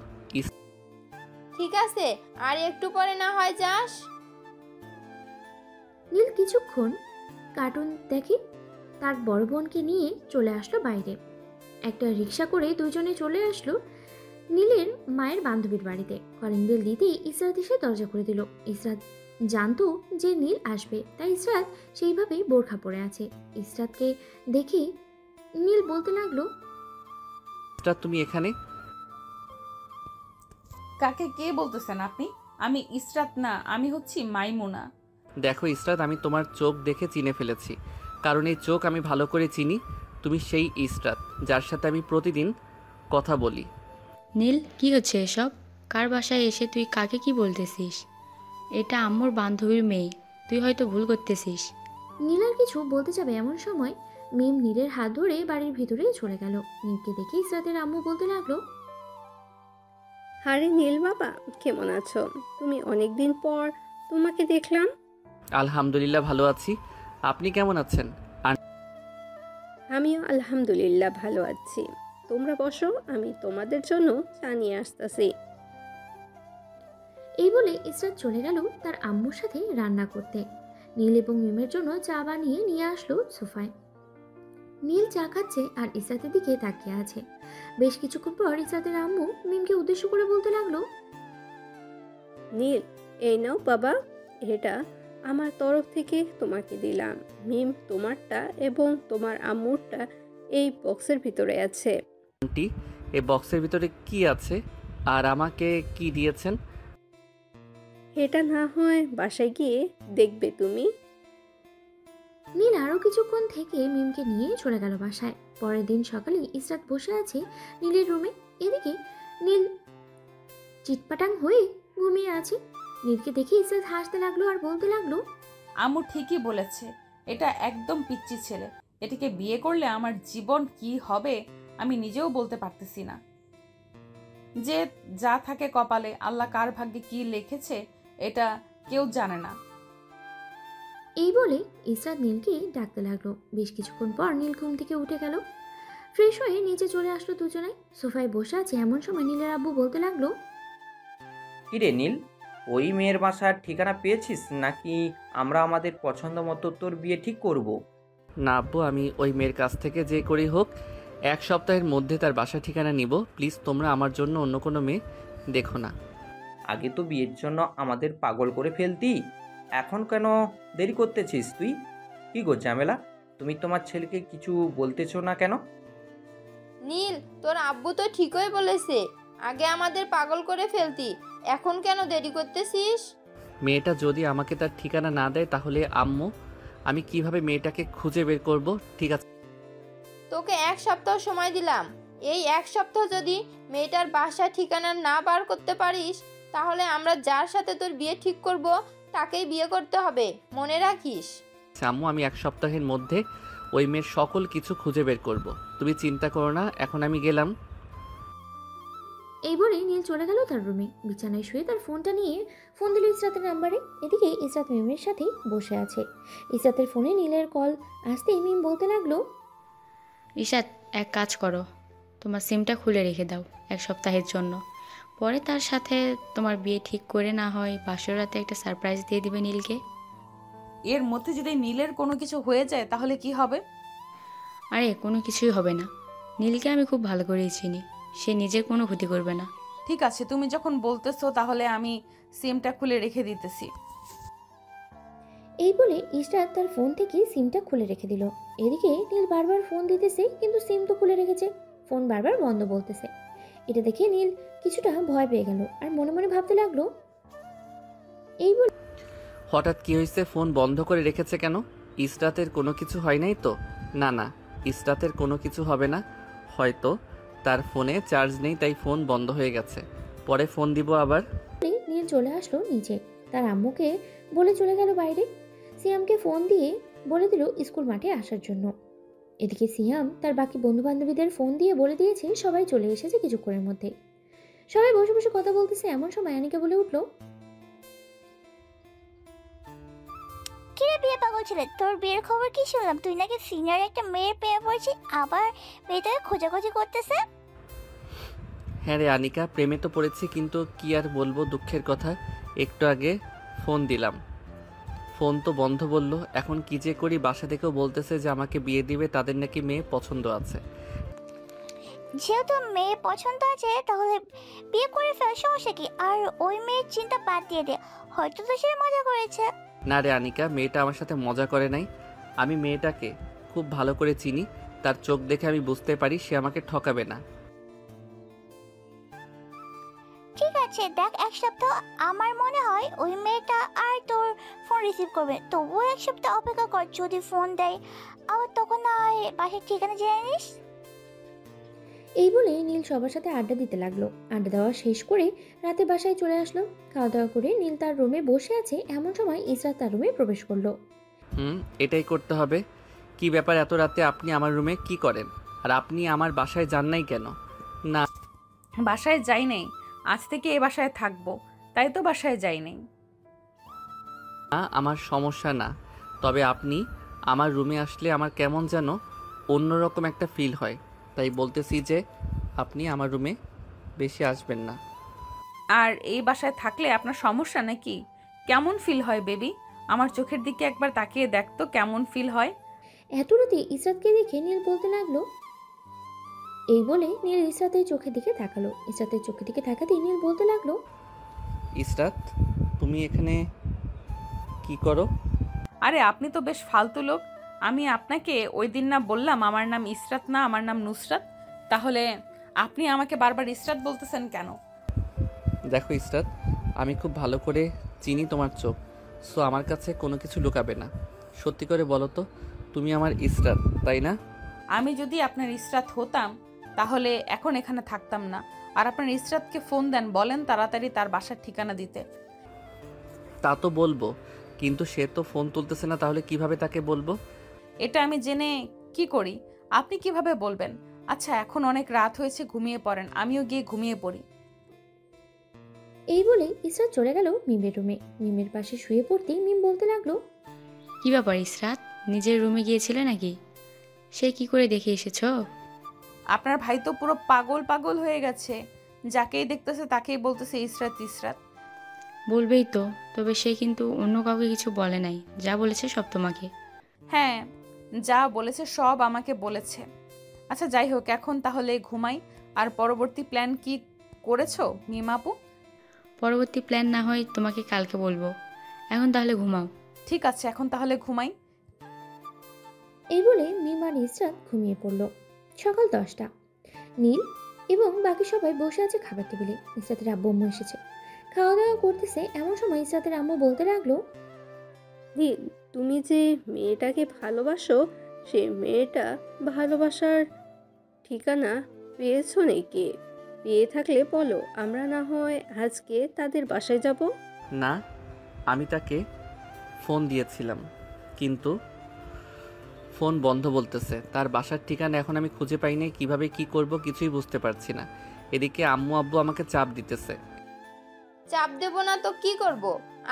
Speaker 3: ঠিক আছে, আর একটু পরে না হয় যাস।
Speaker 2: নীল কিছুক্ষণ কার্টুন দেখে তার বড় বোনকে নিয়ে চলে আসলো বাইরে। একটা রিক্সা করে দুজনে চলে আসলো নীলের মায়ের বান্ধবীর বাড়িতে। কলিং বেল দিতেই ইসরাত এসে দরজা খুলে দিল। ইসরাত জানতো যে নীল আসবে, তাই ইসরাত সেইভাবেই বোরখা পরে আছে। ইসরাতকে দেখে নীল বলতে লাগলো,
Speaker 4: তুমি এখানে?
Speaker 1: কাকে কে বলতেছেন আপনি? আমি ইসরাত না, আমি হচ্ছি মাইমুনা।
Speaker 4: দেখো ইসরাত, আমি তোমার চোখ দেখে চিনে ফেলেছি, কারণ এই চোখ আমি ভালো করে চিনি। তুমি সেই ইসরাত যার সাথে আমি প্রতিদিন কথা বলি।
Speaker 6: নীল, কি হচ্ছে এসব? কার বাসায় এসে তুই কাকে কি বলতেছিস? এটা আম্মুর বান্ধবীর মেয়ে, তুই হয়তো ভুল করতেছিস।
Speaker 2: নীল আর কিছু বলতে যাবে এমন সময় মিম নীলের হাত ধরে বাড়ির ভিতরে চলে গেল। নীলকে দেখে ইসরাতের আম্মু বলতে লাগলো,
Speaker 10: আরে নীল বাবা, কেমন আছো? তুমি অনেকদিন পর তোমাকে দেখলাম।
Speaker 4: আলহামদুলিল্লাহ ভালো আছি, আপনি কেমন আছেন?
Speaker 10: আমিও আলহামদুলিল্লাহ ভালো আছি। তোমরা বসো, আমি তোমাদের জন্য চা নিয়ে আসতেছি।
Speaker 2: এই বলে ইসরাত চলে গেল তার আম্মুর সাথে রান্না করতে। নীল এবং মিমের জন্য চা বানিয়ে নিয়ে আসলো সোফায়। নীল চা খাচ্ছে আর ইসরাতের দিকে তাকিয়ে আছে। বেশ কিছুক্ষণ পর ইসরাতের আম্মু মিমকে উদ্দেশ্য করে বলতে লাগলো,
Speaker 10: নীল, এই নাও বাবা, এটা আমার তরফ থেকে তোমাকে দিলাম। মিম তোমারটা এবং তোমার আম্মুরটা এই বক্সের ভিতরে আছে।
Speaker 4: আন্টি, এই বক্সের ভিতরে কি আছে আর আমাকে কি দিয়েছেন?
Speaker 10: এটা না হয় বাসায় গিয়ে দেখবে তুমি।
Speaker 2: নীল আরও কিছুক্ষণ থেকে মিমকে নিয়ে চলে গেল বাসায়। পরের দিন সকালে ইসরাত বসে আছে নীলের রুমে। এদিকে নীল চিটপাটাং হয়ে ঘুমিয়ে আছে। নীলকে দেখে ইসরাত হাসতে লাগলো আর বলতে লাগলো,
Speaker 1: আম্মু ঠিকই বলেছে, এটা একদম পিচ্চি ছেলে। এটাকে বিয়ে করলে আমার জীবন কি হবে আমি নিজেও বলতে পারতেছি না। যে যা থাকে কপালে, আল্লাহ কার ভাগ্যে কি লিখেছে এটা কেউ জানে না।
Speaker 2: এই বলে ইসরাত নীলকে ডাকতে লাগলো। বেশ কিছুক্ষণ পর নীল ঘুম থেকে উঠে গেল। ফ্রেশ হয়ে নিচে চলে আসলো দুজনাই। সোফায় বসে আছে এমন সময় নীলের আব্বু বলতে লাগলো,
Speaker 5: কিরে নীল, ওই মেয়ের বাসার ঠিকানা পেয়েছিস নাকি আমরা আমাদের পছন্দ মতো তোর বিয়ে ঠিক করব?
Speaker 4: না আব্বু, আমি ওই মেয়ের কাছ থেকে যে করেই হোক 1 সপ্তাহের মধ্যে তার বাসা ঠিকানা নিব। প্লিজ তোমরা আমার জন্য অন্য কোনো মেয়ে দেখো না।
Speaker 5: আগে তো বিয়ের জন্য আমাদের পাগল করে ফেলতি, এখন কেন দেরি করতেছিস তুই? কি গো ঝামেলা, তুমি তোমার ছেলেকে কিছু বলতেছো না কেন?
Speaker 3: নীল, তোর আব্বু তো ঠিকই বলেছে, আগে আমাদের পাগল করে ফেলতি, এখন কেন দেরি করতেছিস?
Speaker 4: মেয়েটা যদি আমাকে তার ঠিকানা না দেয় তাহলে আম্মু আমি কিভাবে মেয়েটাকে খুঁজে বের করব? ঠিক আছে,
Speaker 3: তোকে 1 সপ্তাহ সময় দিলাম। এই 1 সপ্তাহ যদি মেয়েটার বাসা ঠিকানা না বার করতে পারিস, তাহলে আমরা যার সাথে তোর বিয়ে ঠিক করব তাকেই বিয়ে করতে হবে, মনে রাখিস।
Speaker 4: আম্মু আমি 1 সপ্তাহের মধ্যে ওই মেয়ের সকল কিছু খুঁজে বের করব, তুমি চিন্তা করো না। এখন আমি গেলাম।
Speaker 2: এই বলে নীল চলে গেল তার রুমে। বিছানায় শুয়ে তার ফোনটা নিয়ে ফোন দিল ইসরাতের নাম্বারে। এদিকে ইসরাত মিমের সাথেই বসে আছে। ইসরাতের ফোনে নীলের কল আসতেই মিম বলতে লাগলো,
Speaker 6: ঈশাত, এক কাজ করো, তোমার সিমটা খুলে রেখে দাও 1 সপ্তাহের জন্য। পরে তার সাথে তোমার বিয়ে ঠিক করে না হয় বাসর রাতে একটা সারপ্রাইজ দিয়ে দিবে নীলকে।
Speaker 1: এর মধ্যে যদি নীলের কোনো কিছু হয়ে যায় তাহলে কি হবে?
Speaker 6: আরে কোনো কিছুই হবে না, নীলকে আমি খুব ভালো করেই চিনি, সে নিজের কোনো ক্ষতি করবে না।
Speaker 1: ঠিক আছে, তুমি যখন বলতেছো তাহলে আমি সিমটা খুলে রেখে দিতেছি।
Speaker 2: এই বলে ইসরাত তার ফোন থেকে সিমটা খুলে রেখে দিল। এদিকে নীল বারবার ফোন দিতেছে, কিন্তু সিম তো খুলে রেখেছে, ফোন বারবার বন্ধ বলতেছে। এটা দেখে নীল কিছুটা ভয় পেয়ে গেল আর মনে মনে ভাবতে লাগলো, এই বলে
Speaker 4: হঠাৎ কি হয়েছে? ফোন বন্ধ করে রেখেছে কেন? ইসরাতের কোনো কিছু হয় নাই তো? না না, ইসরাতের কোনো কিছু হবে না, হয়তো তার ফোনে চার্জ নেই তাই ফোন বন্ধ হয়ে গেছে, পরে ফোন দিব আবার।
Speaker 2: নীল চলে আসলো নিচে, তার আম্মুকে বলে চলে গেল বাইরে। সিয়ামকে ফোন দিয়ে বলে দিল স্কুল মাঠে আসার জন্য। এদিকে সিয়াম তার বাকি বন্ধু বান্ধবীদের ফোন দিয়ে বলে দিয়েছে সবাই চলে এসেছে কিছুক্ষণের মধ্যে। সবাই বসে বসে কথা বলতেছে, এমন সময় আনিকা বলে উঠলো,
Speaker 8: কিরে বিয়ে পাগল ছেলে, তোর বিয়ের খবর কি শুনলাম? তুই নাকি সিনিয়র একটা মেয়ের প্রেমে পড়েছিস, আবার মেয়েটাকে খোঁজাখুঁজি করতেছে।
Speaker 4: হ্যাঁ রে আনিকা, প্রেমে তো পড়েছি, কিন্তু কি আর বলবো দুঃখের কথা। একটু আগে ফোন দিলাম, ফোন তো বন্ধ বললো। এখন কি যে করি, বাসা থেকেও বলতেছে যে আমাকে বিয়ে দিবে, তাদের নাকি মেয়ে পছন্দ আছে।
Speaker 8: যেহেতু মেয়ে পছন্দ আছে তাহলে বিয়ে করে ফেল, সমস্যা কি? আর ওই মেয়ের চিন্তা বাদ দিয়ে দে, হয়তো তো সে মজা করেছে।
Speaker 4: না রে আনিকা, মেয়েটা আমার সাথে মজা করে নাই। আমি মেয়েটাকে খুব ভালো করে চিনি, তার চোখ দেখে আমি বুঝতে পারি সে আমাকে ঠকাবে না।
Speaker 8: ঠিক আছে দেখ, 1 সপ্তাহ আমার মনে হয় ওই মেয়েটা আর তোর ফোন রিসিভ করবে। তবুও 1 সপ্তাহ অপেক্ষা কর, যদি ফোন দেয় আবার তখন না হয় বাসার ঠিকানা জেনে নিস।
Speaker 2: এই বলে নীল সবার সাথে আড্ডা দিতে লাগলো। আড্ডা দেওয়া শেষ করে রাতে বাসায় চলে আসলো। খাওয়া দাওয়া করে নীল তার রুমে বসে আছে, এমন সময় ইসরাত তার রুমে প্রবেশ করলো।
Speaker 4: এটাই করতে হবে। কি ব্যাপার, এত রাতে আপনি আমার রুমে কি করেন? আর আপনি আমার বাসায় যান নাই কেন? না
Speaker 1: বাসায় যাই নাই, আজ থেকে এ বাসায় থাকবো, তাই তো বাসায় যাই নাই।
Speaker 4: না, আমার সমস্যা না, তবে আপনি আমার রুমে আসলে আমার কেমন যেন অন্যরকম একটা ফিল হয়, তাই বলতেছি যে আপনি আমার রুমে বেশি আসবেন না।
Speaker 1: আর এই বাসায় থাকলে আপনার সমস্যা নাকি? কেমন ফিল হয় বেবি? আমার চোখের দিকে একবার তাকিয়ে দেখ তো কেমন ফিল হয়।
Speaker 2: এত রাতে ইসরাতকে দেখে নীল বলতে লাগলো। এই বলে নীল ইসরাতের চোখের দিকে তাকালো। ইসরাতের চোখের দিকে তাকাতেই নীল বলতে লাগলো,
Speaker 4: ইসরাত, তুমি এখানে কি করো?
Speaker 1: আরে আপনি তো বেশ ফালতু লোক। আমি আপনাকে ওই দিন না বললাম আমার নাম ইসরাত না, আমার নাম নুসরাত? তাহলে আপনি আমাকে বারবার ইসরাত বলতেছেন কেন?
Speaker 4: দেখো ইসরাত, আমি খুব ভালো করে চিনি তোমার চোখ, সো আমার কাছে কোনো কিছু লুকাবে না। সত্যি করে বলো তো, তুমি আমার ইসরাত তাই না?
Speaker 1: আমি যদি আপনার ইসরাত হতাম তাহলে এখন এখানে থাকতাম না। আর আপনার ইসরাতকে ফোন দেন, বলেন তাড়াতাড়ি তার বাসার ঠিকানা দিতে।
Speaker 4: তা তো বলবো, কিন্তু সে তো ফোন তুলতেছে না, তাহলে কিভাবে তাকে বলবো?
Speaker 1: এটা আমি জেনে কি করি? আপনি কিভাবে বলবেন? আচ্ছা এখন অনেক রাত হয়েছে, ঘুমিয়ে পড়েন, আমিও গিয়ে ঘুমিয়ে পড়ি।
Speaker 2: এই বলে ইসরাত চলে গেল মিমের রুমে। মিমের পাশে শুয়ে পড়তেই মিম বলতে লাগলো,
Speaker 6: কি ব্যাপার ইসরাত, নিজের রুমে গিয়েছিলে নাকি? সে কি করে দেখে এসেছো?
Speaker 1: আপনার ভাই তো পুরো পাগল পাগল হয়ে গেছে, যাকেই দেখতেছে তাকেই বলতেছে ইসরাত ইসরাত।
Speaker 6: বলবেই তো, তবে সে কিন্তু অন্য কাউকে কিছু বলে নাই, যা বলেছে সব তোমাকে।
Speaker 1: হ্যাঁ, যা বলেছে সব আমাকে বলেছে। আচ্ছা যাই হোক, এখন তাহলে ঘুমাই। আর পরবর্তী প্ল্যান কি করেছো মিমাপু?
Speaker 6: পরবর্তী প্ল্যান না হয় তোমাকে কালকে বলবো, এখন তাহলে ঘুমাও।
Speaker 1: ঠিক আছে, এখন তাহলে ঘুমাই।
Speaker 2: এই বলে মিম আর ইসরাত ঘুমিয়ে পড়ল। সকাল 10টা। নীল এবং বাকি সবাই বসে আছে খাবার টেবিলে। ইসরাতের আব্বু আম্মু এসেছে, খাওয়া দাওয়া করতেছে। এমন সময় ইসরাতের আম্মু বলতে লাগলো,
Speaker 10: নীল, তুমি যে মেয়েটাকে ভালোবাসো, সে মেয়েটা ভালোবাসার ঠিকানা পেয়েছো নাকি? পেয়ে থাকলে বলো, আমরা না হয় আজকে তাদের বাসায় যাব।
Speaker 4: না, আমি তাকে ফোন দিয়েছিলাম, কিন্তু ফোন বন্ধ বলতেছে। তার বাসার ঠিকানা এখন আমি খুঁজে পাইনি, কিভাবে কি করব কিছুই বুঝতে পারছি না। এদিকে আম্মু আব্বু আমাকে চাপ দিতেছে।
Speaker 3: চাপ দেব না তো কি করব?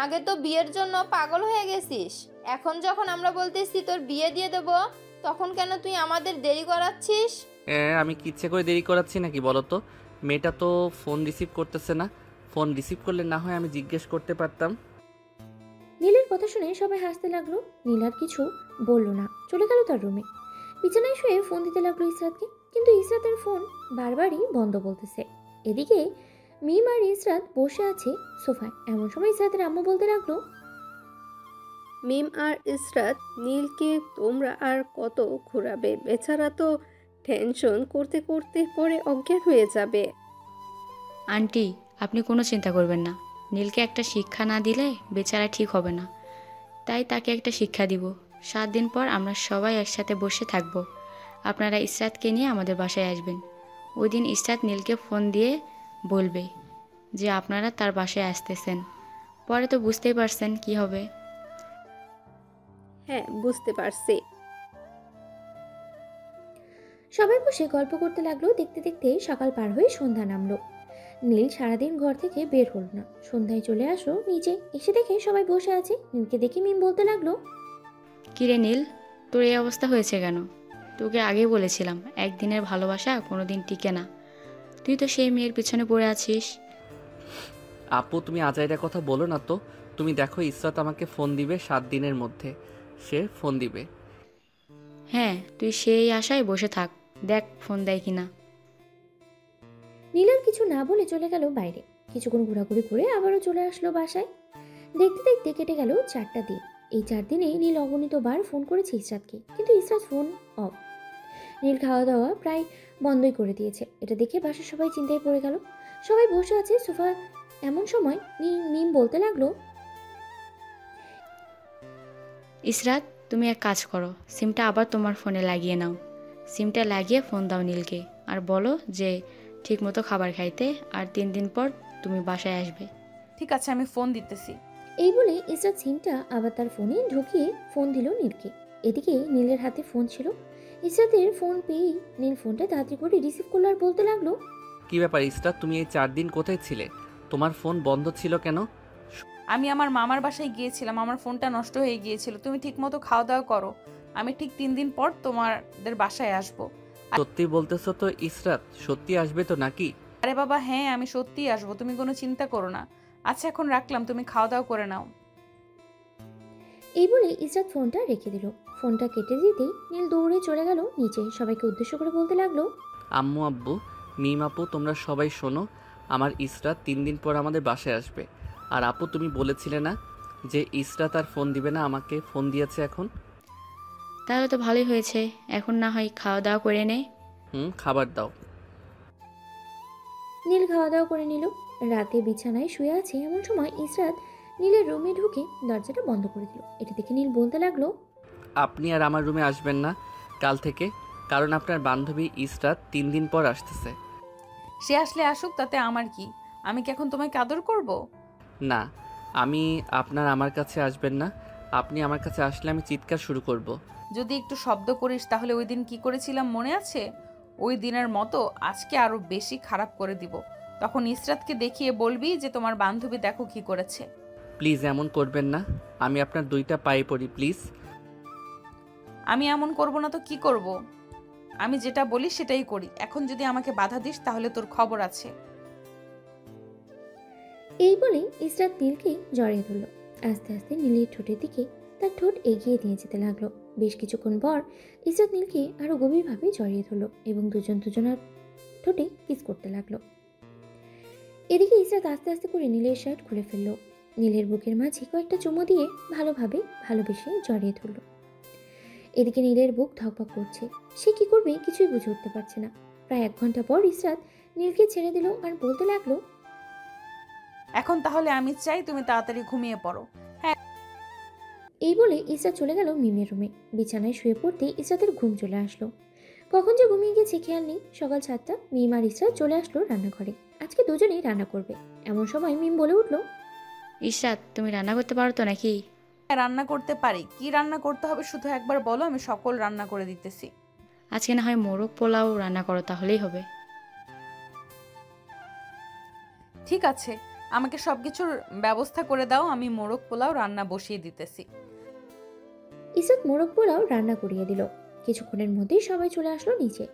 Speaker 3: আগে তো বিয়ের জন্য পাগল হয়ে গেছিস, এখন যখন আমরা বলতেছি তোর বিয়ে দিয়ে দেব, তখন কেন তুই আমাদের দেরি করাচ্ছিস?
Speaker 4: আমি কি ইচ্ছে করে দেরি করাচ্ছি নাকি বলো তো? মেয়েটা তো ফোন রিসিভ করতেছে না। ফোন রিসিভ করলে না হয় আমি জিজ্ঞেস করতে পারতাম।
Speaker 2: নীলের কথা শুনে সবাই হাসতে লাগলো। নীল আর কিছু বলল না, চলে গেল তার রুমে। বিছানায় শুয়ে ফোন দিতে লাগলো ইসরাতকে, কিন্তু ইসরাতের ফোন বারবারই বন্ধ বলতেছে। এদিকে মিম আর ইসরাত বসে আছে সোফায়। এমন সময় ইসরাতের আম্মু বলতে লাগলো,
Speaker 10: মিম আর ইসরাত, নীলকে তোমরা আর কত ঘোরাবে? বেচারা তো টেনশন করতে করতে পরে অজ্ঞান হয়ে যাবে।
Speaker 6: আন্টি, আপনি কোনো চিন্তা করবেন না। নীলকে একটা শিক্ষা না দিলে বেচারা ঠিক হবে না, তাই তাকে একটা শিক্ষা দিব। 7 দিন পর আমরা সবাই একসাথে বসে থাকব। আপনারা ইসরাতকে নিয়ে আমাদের বাসায় আসবেন। ওই দিন ইসরাত নীলকে ফোন দিয়ে বলবে যে আপনারা তার বাসায় আসতেছেন। পরে তো বুঝতেই পারছেন কি হবে।
Speaker 10: হ্যাঁ, বুঝতে পারছি।
Speaker 2: সবাই বসে গল্প করতে লাগলো। দেখতে দেখতে সকাল পার হয়ে সন্ধ্যা নামলো। নীল সারাদিন ঘর থেকে বের হলো না। সন্ধ্যায় চলে আসলো নিচে, এসে দেখে সবাই বসে আছে। নীলকে দেখে মিম বলতে লাগলো,
Speaker 6: কিরে নীল, তোর এই অবস্থা হয়েছে কেন? তোকে আগেই বলেছিলাম একদিনের ভালোবাসা কোনোদিন টিকে না। তুই তো সেই মেয়ের পিছনে পড়ে আছিস।
Speaker 4: আপু তুমি আজাইরা কথা বলো না তো। তুমি দেখো ইসরাত আমাকে ফোন দিবে 7 দিনের মধ্যে, সে ফোন দিবে।
Speaker 6: হ্যাঁ, তুই সেই আশায় বসে থাক, দেখ ফোন দেয় কিনা।
Speaker 2: নীল আর কিছু না বলে চলে গেল বাইরে। কিছুক্ষণ ঘোরাঘুরি করে আবারও চলে আসলো বাসায়। দেখতে দেখতে কেটে গেল 4টা দিন। এই 4 দিনে নীল অগণিতবার ফোন করেছে ইসরাতকে, কিন্তু ইসরাত ফোন অফ। নীল খাওয়া দাওয়া প্রায় বন্ধই করে দিয়েছে। এটা দেখে বাসার সবাই চিন্তায় পড়ে গেল। সবাই বসে আছে সোফা। এমন সময় মিম বলতে লাগলো,
Speaker 6: ইসরাত, তুমি এক কাজ করো, সিমটা আবার তোমার ফোনে লাগিয়ে নাও। সিমটা লাগিয়ে ফোন দাও নীলকে, আর বলো যে ঠিকমতো খাবার খাইতে, আর 3 দিন পর তুমি বাসায় আসবে।
Speaker 1: ঠিক আছে, আমি ফোন দিতেছি।
Speaker 2: এই বলে ইসরাত সিমটা আবার তার ফোনে ঢুকিয়ে ফোন দিল নীলকে। এদিকে নীলের হাতে ফোন ছিল। ইসরাতের ফোন পেয়েই নীল ফোনটা তাড়াতাড়ি করে রিসিভ করলো আর বলতে লাগলো,
Speaker 4: কি ব্যাপার ইসরাত, তুমি এই 4 দিন কোথায় ছিলে? তোমার ফোন বন্ধ ছিল কেন?
Speaker 1: আমি আমার মামার বাসায় গিয়েছিলাম, আমার ফোনটা নষ্ট হয়ে গিয়েছিল। তুমি ঠিকমতো খাওয়া দাওয়া করো, আমি ঠিক 3 দিন পর তোমাদের বাসায় আসবো।
Speaker 4: সত্যি বলতেছো তো ইসরাত? সত্যি আসবে তো নাকি?
Speaker 1: আরে বাবা হ্যাঁ, আমি সত্যিই আসবো, তুমি কোনো চিন্তা করো না। আচ্ছা এখন রাখলাম, তুমি খাওয়া দাওয়া করে নাও।
Speaker 2: এই বলে ইসরাত ফোনটা রেখে দিল। ফোনটা কেটে দিতেই নীল দৌড়ে চলে গেল নিচে। সবাইকে উদ্দেশ্য করে বলতে লাগলো,
Speaker 4: আম্মু আব্বু, মিম আপু, তোমরা সবাই শোনো, আমার ইসরাত 3 দিন পর আমাদের বাসায় আসবে। আর আপু তুমি বলেছিলে না যে ইসরাত আর ফোন দিবে না, আমাকে ফোন দিয়েছে এখন।
Speaker 6: তাহলে তো ভালোই হয়েছে, এখন না হয় খাওয়া দাওয়া করে নে।
Speaker 4: খাবার দাও।
Speaker 2: নীল খাওয়া দাওয়া করে নিল। রাতে বিছানায় শুয়ে আছে। এমন সময় ইসরাত নীলের রুমে ঢুকে দরজাটা বন্ধ করে দিল। এটা দেখে নীল বলতে লাগলো,
Speaker 4: আপনি আর আমার রুমে আসবেন না কাল থেকে, কারণ আপনার বান্ধবী ইসরাত 3 দিন পর আসতেছে।
Speaker 1: সে আসলে আসুক, তাতে আমার কি? আমি কি এখন তোমাকে আদর করব?
Speaker 4: না, আমি আপনার আমার কাছে আসবেন না। আপনি আমার কাছে আসলে আমি চিৎকার শুরু করব।
Speaker 1: যদি একটু শব্দ করিস তাহলে ওই দিন কি করেছিলাম মনে আছে? ওই দিনের মতো আজকে আরো বেশি খারাপ করে দিব। তখন ইসরাতকে দেখিয়ে বলবি যে তোমার বান্ধবী দেখো কি করেছে।
Speaker 4: প্লিজ এমন করবেন না, আমি আপনার 2টা পায়ে পড়ি প্লিজ।
Speaker 1: আমি এমন করব না তো কি করব? আমি যেটা বলি সেটাই করি। এখন যদি আমাকে বাধা দিস তাহলে তোর খবর আছে।
Speaker 2: এই বলে ইসরাত নীলকে জড়িয়ে ধরল। আস্তে আস্তে নীলের ঠোঁটের দিকে তার ঠোঁট এগিয়ে দিয়ে যেতে লাগলো। বেশ কিছুক্ষণ পর ইসরাত নীলকে আরো গভীরভাবে জড়িয়ে ধরল এবং দুজনার ঠোঁটে কিস করতে লাগলো। এদিকে ইসরাত আস্তে আস্তে করে নীলের শার্ট খুলে ফেললো। নীলের বুকের মাঝে কয়েকটা চুমো দিয়ে ভালোভাবে ভালোবেসে জড়িয়ে ধরল। এদিকে নীলের বুক ধকধক করছে। সে কি করবে কিছুই বুঝে উঠতে পারছে না। প্রায় 1 ঘন্টা পর ইসরাত নীলকে ছেড়ে দিল আর বলতে লাগলো,
Speaker 1: এখন তাহলে আমি চাই তুমি তাড়াতাড়ি ঘুমিয়ে পড়ো।
Speaker 2: এই বলে ইসরাত চলে গেল মিমের রুমে। বিছানায় শুয়ে পড়তে ইসরাতের ঘুম চলে আসলো। কখন যে ঘুমিয়ে গেছে খেয়াল নেই। সকাল 7টা মিম আর ইসরাত চলে আসলো রান্নাঘরে। আজকে দুজনেই রান্না করবে। এমন সময় মিম বলে উঠলো,
Speaker 6: ইশরাত, তুমি রান্না করতে পারো তো নাকি?
Speaker 1: হ্যাঁ, রান্না করতে পারি। কি রান্না করতে হবে শুধু একবার বলো, আমি সকল রান্না করে দিতেছি।
Speaker 6: আজকে না হয় মোরগ পোলাও রান্না করো, তাহলেই হবে।
Speaker 1: ঠিক আছে, আমাকে সব কিছুর ব্যবস্থা করে দাও, আমি মোরগ পোলাও রান্না বসিয়ে দিতেছি।
Speaker 2: ইসরাত মোরগ পোলাও রান্না করিয়ে দিল। কিছুক্ষণের মধ্যেই সবাই চলে আসলো নিচে।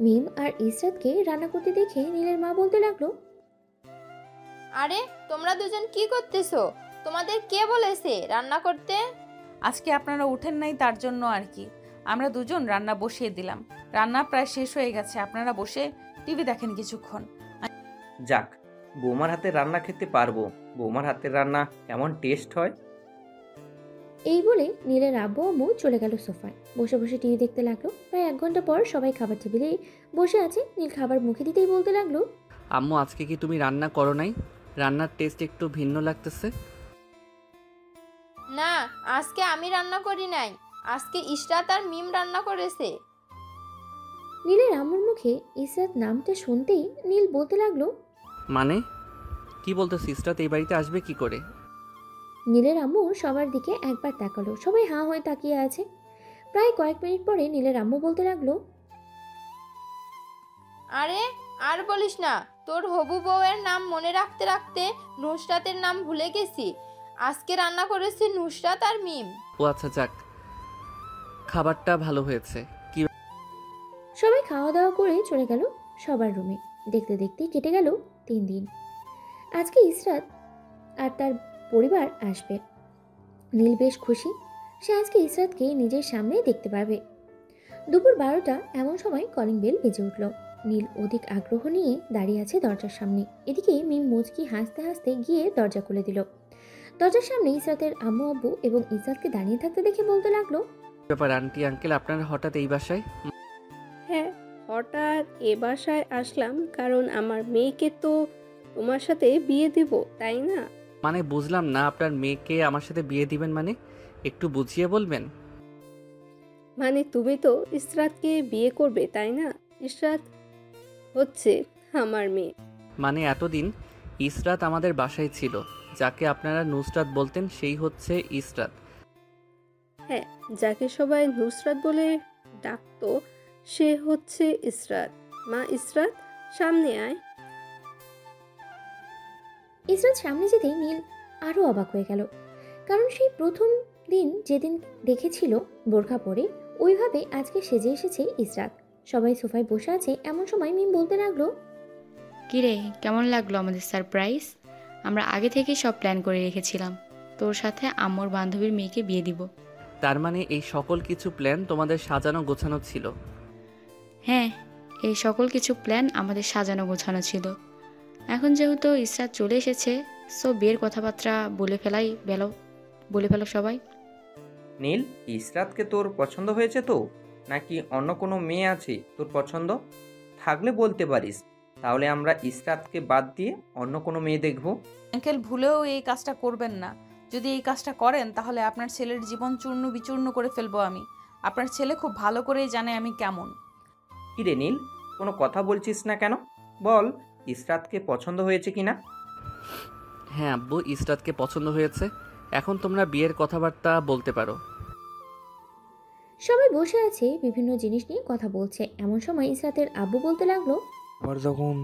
Speaker 2: মিম আর ইসরাতকে রান্না করতে দেখে নীলের মা বলতে লাগলো,
Speaker 3: আরে তোমরা দুজন কি করতেছো? তোমাদের কে বলেছে রান্না করতে?
Speaker 1: আজকে আপনারা উঠেন নাই তার জন্য আর কি। আমরা দুজন রান্না বসিয়ে দিলাম। রান্না প্রায় শেষ হয়ে গেছে, আপনারা বসে টিভি দেখেন কিছুক্ষণ।
Speaker 5: যাক, বৌমার হাতে রান্না খেতে পারবো। বৌমার হাতের রান্না কেমন টেস্ট হয়।
Speaker 2: এই বলে নীলের আব্বু আম্মু চলে গেল সোফায়। বসে বসে টিভি দেখতে লাগলো। প্রায় 1 ঘন্টা পর সবাই খাবার টেবিলে বসে আছে। নীল খাবার মুখে দিতেই বলতে লাগলো,
Speaker 4: আম্মু, আজকে কি তুমি রান্না করো নাই? রান্নার টেস্ট একটু ভিন্ন লাগতেছে।
Speaker 3: না, আজকে আমি রান্না করি নাই। আজকে ইশরাত আর মিম রান্না করেছে।
Speaker 2: নীলের আম্মুর মুখে ইসরাত নামটা শুনতেই নীল বলতে লাগলো,
Speaker 4: মানে কি বলতো? সিস্টার এই বাড়িতে আসবে কি করে?
Speaker 2: নীলের আম্মু সবার দিকে একবার তাকালো। সবাই হাঁ হয়ে তাকিয়ে আছে। প্রায় কয়েক মিনিট পরে নীলের আম্মু বলতে লাগলো,
Speaker 3: আরে আর বলিস না, তোর হবু বউয়ের নাম মনে রাখতে রাখতে নুসরাতের নাম ভুলে গেছি। আজকে রান্না করেছে নুসরাত আর মিম।
Speaker 4: ও আচ্ছা, যাক, খাবারটা ভালো হয়েছে। কি
Speaker 2: সবাই খাওয়া দাওয়া করে চলে গেল সবার রুমে। দেখতে দেখতে কেটে গেল 3 দিন। আজকে ইসরাত আর তার পরিবার আসবে। নীল বেশ খুশি। সে আজকে ইসরাতকে নিজের সামনে দেখতে পারবে। দুপুর 12টা এমন সময় কলিং বেল বেজে উঠল। নীল অধিক আগ্রহ নিয়ে দাঁড়িয়ে আছে দরজার সামনে। এদিকে মিম মুচকি হাসতে হাসতে গিয়ে দরজা খুলে দিল। দরজার সামনে ইসরাতের আম্মু আব্বু এবং ইসরাতকে দাঁড়িয়ে থাকতে দেখে বলতে লাগলো,
Speaker 4: ব্যাপার আন্টি আঙ্কেল, আপনারা হঠাৎ এই বাসায়?
Speaker 10: হ্যাঁ, হঠাৎ এ বাসায় আসলাম কারণ আমার মেয়েকে তো তোমার সাথে বিয়ে দিব, তাই না?
Speaker 4: মানে বুঝলাম না, আপনার মেয়েকে আমার সাথে বিয়ে দিবেন মানে? একটু বুঝিয়ে বলবেন।
Speaker 10: মানে তুমি তো ইসরাতকে বিয়ে করবে, তাই না? ইসরাত হচ্ছে আমার মেয়ে।
Speaker 4: মানে এতদিন ইসরাত আমাদের বাসায় ছিল। যাকে আপনারা নুসরাত বলতেন সেই হচ্ছে ইসরাত।
Speaker 10: হ্যাঁ, যাকে সবাই নুসরাত বলে ডাকতো সে হচ্ছে ইসরাত। মা ইসরাত, সামনে আয়।
Speaker 2: ইসরাত সামনে যেতেই নীল আরও অবাক হয়ে গেল। কারণ সেই প্রথম দিন যেদিন দেখেছিল বোরখা পরে, ওইভাবে আজকে সেজে এসেছে ইসরাত। সবাই সোফায় বসে আছে। এমন সময় মিম বলতে লাগলো,
Speaker 6: কিরে, কেমন লাগলো আমাদের সারপ্রাইজ? আমরা আগে থেকেই সব প্ল্যান করে রেখেছিলাম। তোর সাথে আম্মুর বান্ধবীর মেয়েকে বিয়ে দিব।
Speaker 4: তার মানে এই সকল কিছু প্ল্যান তোমাদের সাজানো গোছানো ছিল?
Speaker 6: হ্যাঁ, এই সকল কিছু প্ল্যান আমাদের সাজানো গোছানো ছিল। এখন যেহেতু ইসরাত চলে এসেছে, সো বিয়ের কথাবার্তা বলে ফেলো সবাই।
Speaker 5: নীল, ইসরাতকে তোর পছন্দ হয়েছে তো, নাকি অন্য কোনো মেয়ে আছে তোর পছন্দ? থাকলে বলতে পারিস, তাহলে আমরা ইসরাতকে বাদ দিয়ে অন্য কোনো মেয়ে দেখব।
Speaker 1: আঙ্কেল, ভুলেও এই কাজটা করবেন না। যদি এই কাজটা করেন তাহলে আপনার ছেলের জীবন চূর্ণ বিচূর্ণ করে ফেলবো আমি। আপনার ছেলে খুব ভালো করেই জানে আমি কেমন।
Speaker 5: কি রে নীল, কোনো কথা বলছিস না কেন? বল, ইসরাতকে পছন্দ হয়েছে কিনা?
Speaker 4: হ্যাঁ আব্বু, ইসরাতকে পছন্দ হয়েছে। এখন তোমরা বিয়ের কথাবার্তা বলতে পারো।
Speaker 2: সবাই বসে আছে, বিভিন্ন জিনিস নিয়ে কথা বলছে। এমন সময় ইসরাতের আব্বু বলতে লাগলো,
Speaker 11: আমার যখন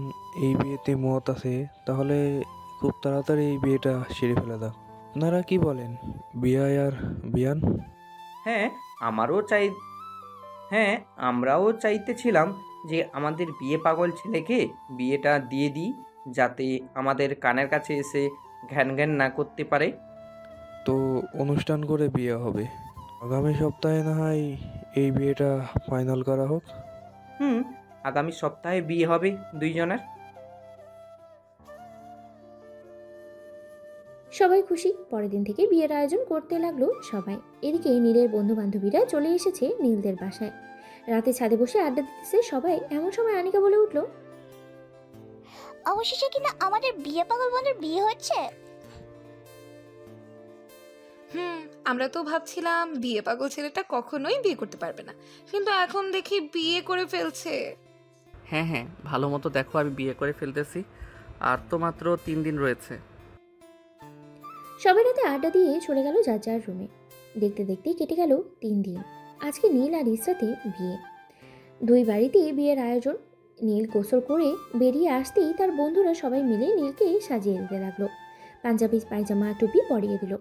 Speaker 11: এই বিয়েতে মত আছে তাহলে খুব তাড়াতাড়ি এই বিয়েটা সেরে ফেলে দাও। আপনারা কি বলেন, বিয়া আর বিয়ান?
Speaker 5: হ্যাঁ, আমরাও চাইতেছিলাম যে আমাদের বিয়ে পাগল ছেলেকে বিয়েটা দিয়ে দিই, যাতে আমাদের কানের কাছে এসে ঘ্যান ঘ্যান না করতে পারে।
Speaker 11: তো অনুষ্ঠান করে বিয়ে হবে। আগামী সপ্তাহে না হয় এই বিয়েটা ফাইনাল করা হোক।
Speaker 5: আগামী সপ্তাহে বিয়ে হবে দুইজনের।
Speaker 2: সবাই খুশি। পরের দিন থেকে বিয়ের আয়োজন করতে লাগলো সবাই। এদিকে নীলের বন্ধু বান্ধবীরা চলে এসেছে নীলদের বাসায়। রাতে ছাদে বসে আড্ডা দিতেছে সবাই। এমন সময় আনিকা বলে উঠলো,
Speaker 8: অবশেষে কিনা আমাদের বিয়ে পাগল বন্ধুর বিয়ে হচ্ছে।
Speaker 12: আমরা তো ভাবছিলাম বিয়ে পাগল ছেলেটা কখনোই বিয়ে করতে পারবে না, কিন্তু এখন দেখি বিয়ে করে ফেলছে।
Speaker 4: হ্যাঁ হ্যাঁ, ভালো মতো দেখো, আমি বিয়ে করে ফেলতেছি। আর তো মাত্র 3 দিন রয়েছে।
Speaker 2: সবাই রাতে আড্ডা দিয়ে চলে গেল যার যার রুমে। দেখতে দেখতে কেটে গেল 3 দিন। আজকে নীল আর ইসরাতের বিয়ে। দুই বাড়িতে বিয়ের আয়োজন। নীল গোসল করে বেরিয়ে আসতেই তার বন্ধুরা সবাই মিলে নীলকে সাজিয়ে দিতে লাগলো। পাঞ্জাবি পায়জামা টুপি পরিয়ে দিল।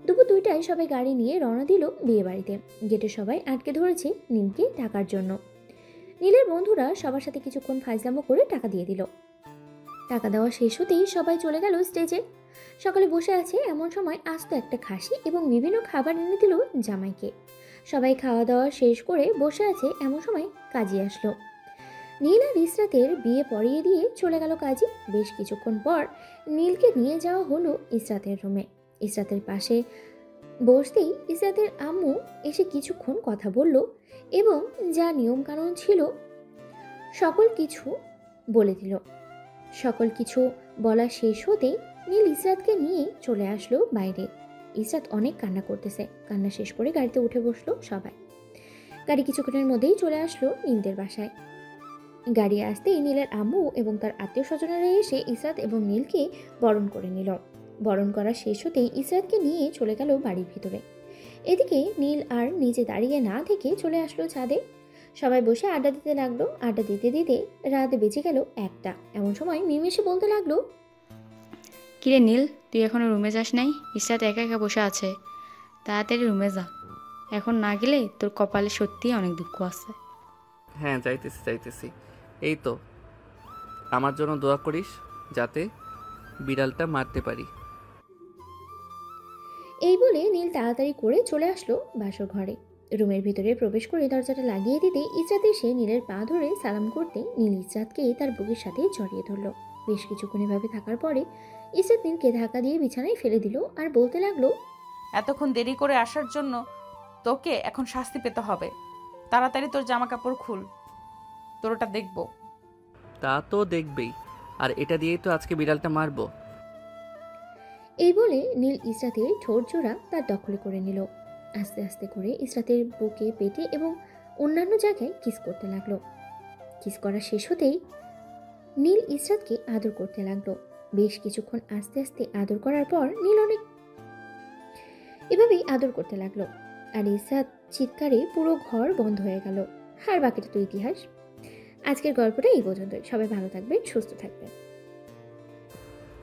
Speaker 2: দুপুর 2টায় সবাই গাড়ি নিয়ে রওনা দিল বিয়ে বাড়িতে। গেটে সবাই আটকে ধরেছে নীলকে টাকার জন্য। নীলের বন্ধুরা সবার সাথে কিছুক্ষণ ফাজলামো করে টাকা দিয়ে দিল। টাকা দেওয়া শেষ হতেই সবাই চলে গেল স্টেজে। সকালে বসে আছে এমন সময় আস্ত একটা খাসি এবং বিভিন্ন খাবার এনে দিল জামাইকে। সবাই খাওয়া দাওয়া শেষ করে বসে আছে এমন সময় কাজী আসলো। নীল আর ইসরাতের বিয়ে পড়িয়ে দিয়ে চলে গেল কাজী। বেশ কিছুক্ষণ পর নীলকে নিয়ে যাওয়া হলো ইসরাতের রুমে। ইসরাতের পাশে বসতেই ইসরাতের আম্মু এসে কিছুক্ষণ কথা বলল এবং যা নিয়মকানুন ছিল সকল কিছু বলে দিল। সকল কিছু বলা শেষ হতেই নীল ইসরাতকে নিয়ে চলে আসলো বাইরে। ইসরাত অনেক কান্না করতেছে। কান্না শেষ করে গাড়িতে উঠে বসলো সবাই। গাড়ি কিছুক্ষণের মধ্যেই চলে আসলো নীলদের বাসায়। গাড়ি আসতেই নীলের আম্মু এবং তার আত্মীয় স্বজনেরা এসে ইসরাত এবং নীলকে বরণ করে নিল। বরণ করা শেষ হতেই ইসরাতকে নিয়ে চলে গেল বাড়ির ভিতরে। এদিকে নীল আর নিজে দাঁড়িয়ে না থেকে চলে আসলো ছাদে। সবাই বসে আড্ডা দিতে লাগলো। আড্ডা দিতে দিতে রাত বেজে গেল 1টা। এমন সময় মিম এসে বলতে লাগলো,
Speaker 6: কিরে নীল, তুই এখনো রুমে যাস নাই? ইসরাত একা একা বসে আছে, তাড়াতাড়ি রুমে যা। এখন না গেলে তোর কপালে সত্যিই অনেক দুঃখ আছে।
Speaker 4: হ্যাঁ, যাইতেছি। এই তো, আমার জন্য দোয়া করিস যাতে বিড়ালটা মারতে পারি।
Speaker 2: এই বলে নীল তাড়াতাড়ি করে চলে আসলো বাসর ঘরে। রুমের ভিতরে প্রবেশ করে দরজাটা লাগিয়ে দিতে ইসরাত এসে নীলের পা ধরে সালাম করতে নীল ইসরাতকে তার বুকের সাথে জড়িয়ে ধরল। বেশ কিছুক্ষণ এভাবে থাকার পরে ইসরাত নীলকে ধাক্কা দিয়ে বিছানায় ফেলে দিল আর বলতে লাগলো,
Speaker 1: এতক্ষণ দেরি করে আসার জন্য তোকে এখন শাস্তি পেতে হবে। তাড়াতাড়ি তোর জামা কাপড় খুল, তোর ওটা দেখবো।
Speaker 4: তা তো দেখবেই, আর এটা দিয়েই তো আজকে বিড়ালটা মারবো।
Speaker 2: এই বলে নীল ইসরাতের ঠোঁট জোড়া তার দখলে করে নিল। আস্তে আস্তে করে ইসরাতের বুকে, পেটে এবং অন্যান্য জায়গায় কিস করতে লাগলো। কিস করা শেষ হতেই নীল ইসরাতকে আদর করতে লাগলো। বেশ কিছুক্ষণ আস্তে আস্তে আদর করার পর নীল অনেক এভাবেই আদর করতে লাগলো। আর ইসরাত চিৎকারে পুরো ঘর বন্ধ হয়ে গেল। আর বাকিটা তো ইতিহাস। আজকের গল্পটা এই পর্যন্তই। সবাই ভালো থাকবেন, সুস্থ থাকবেন।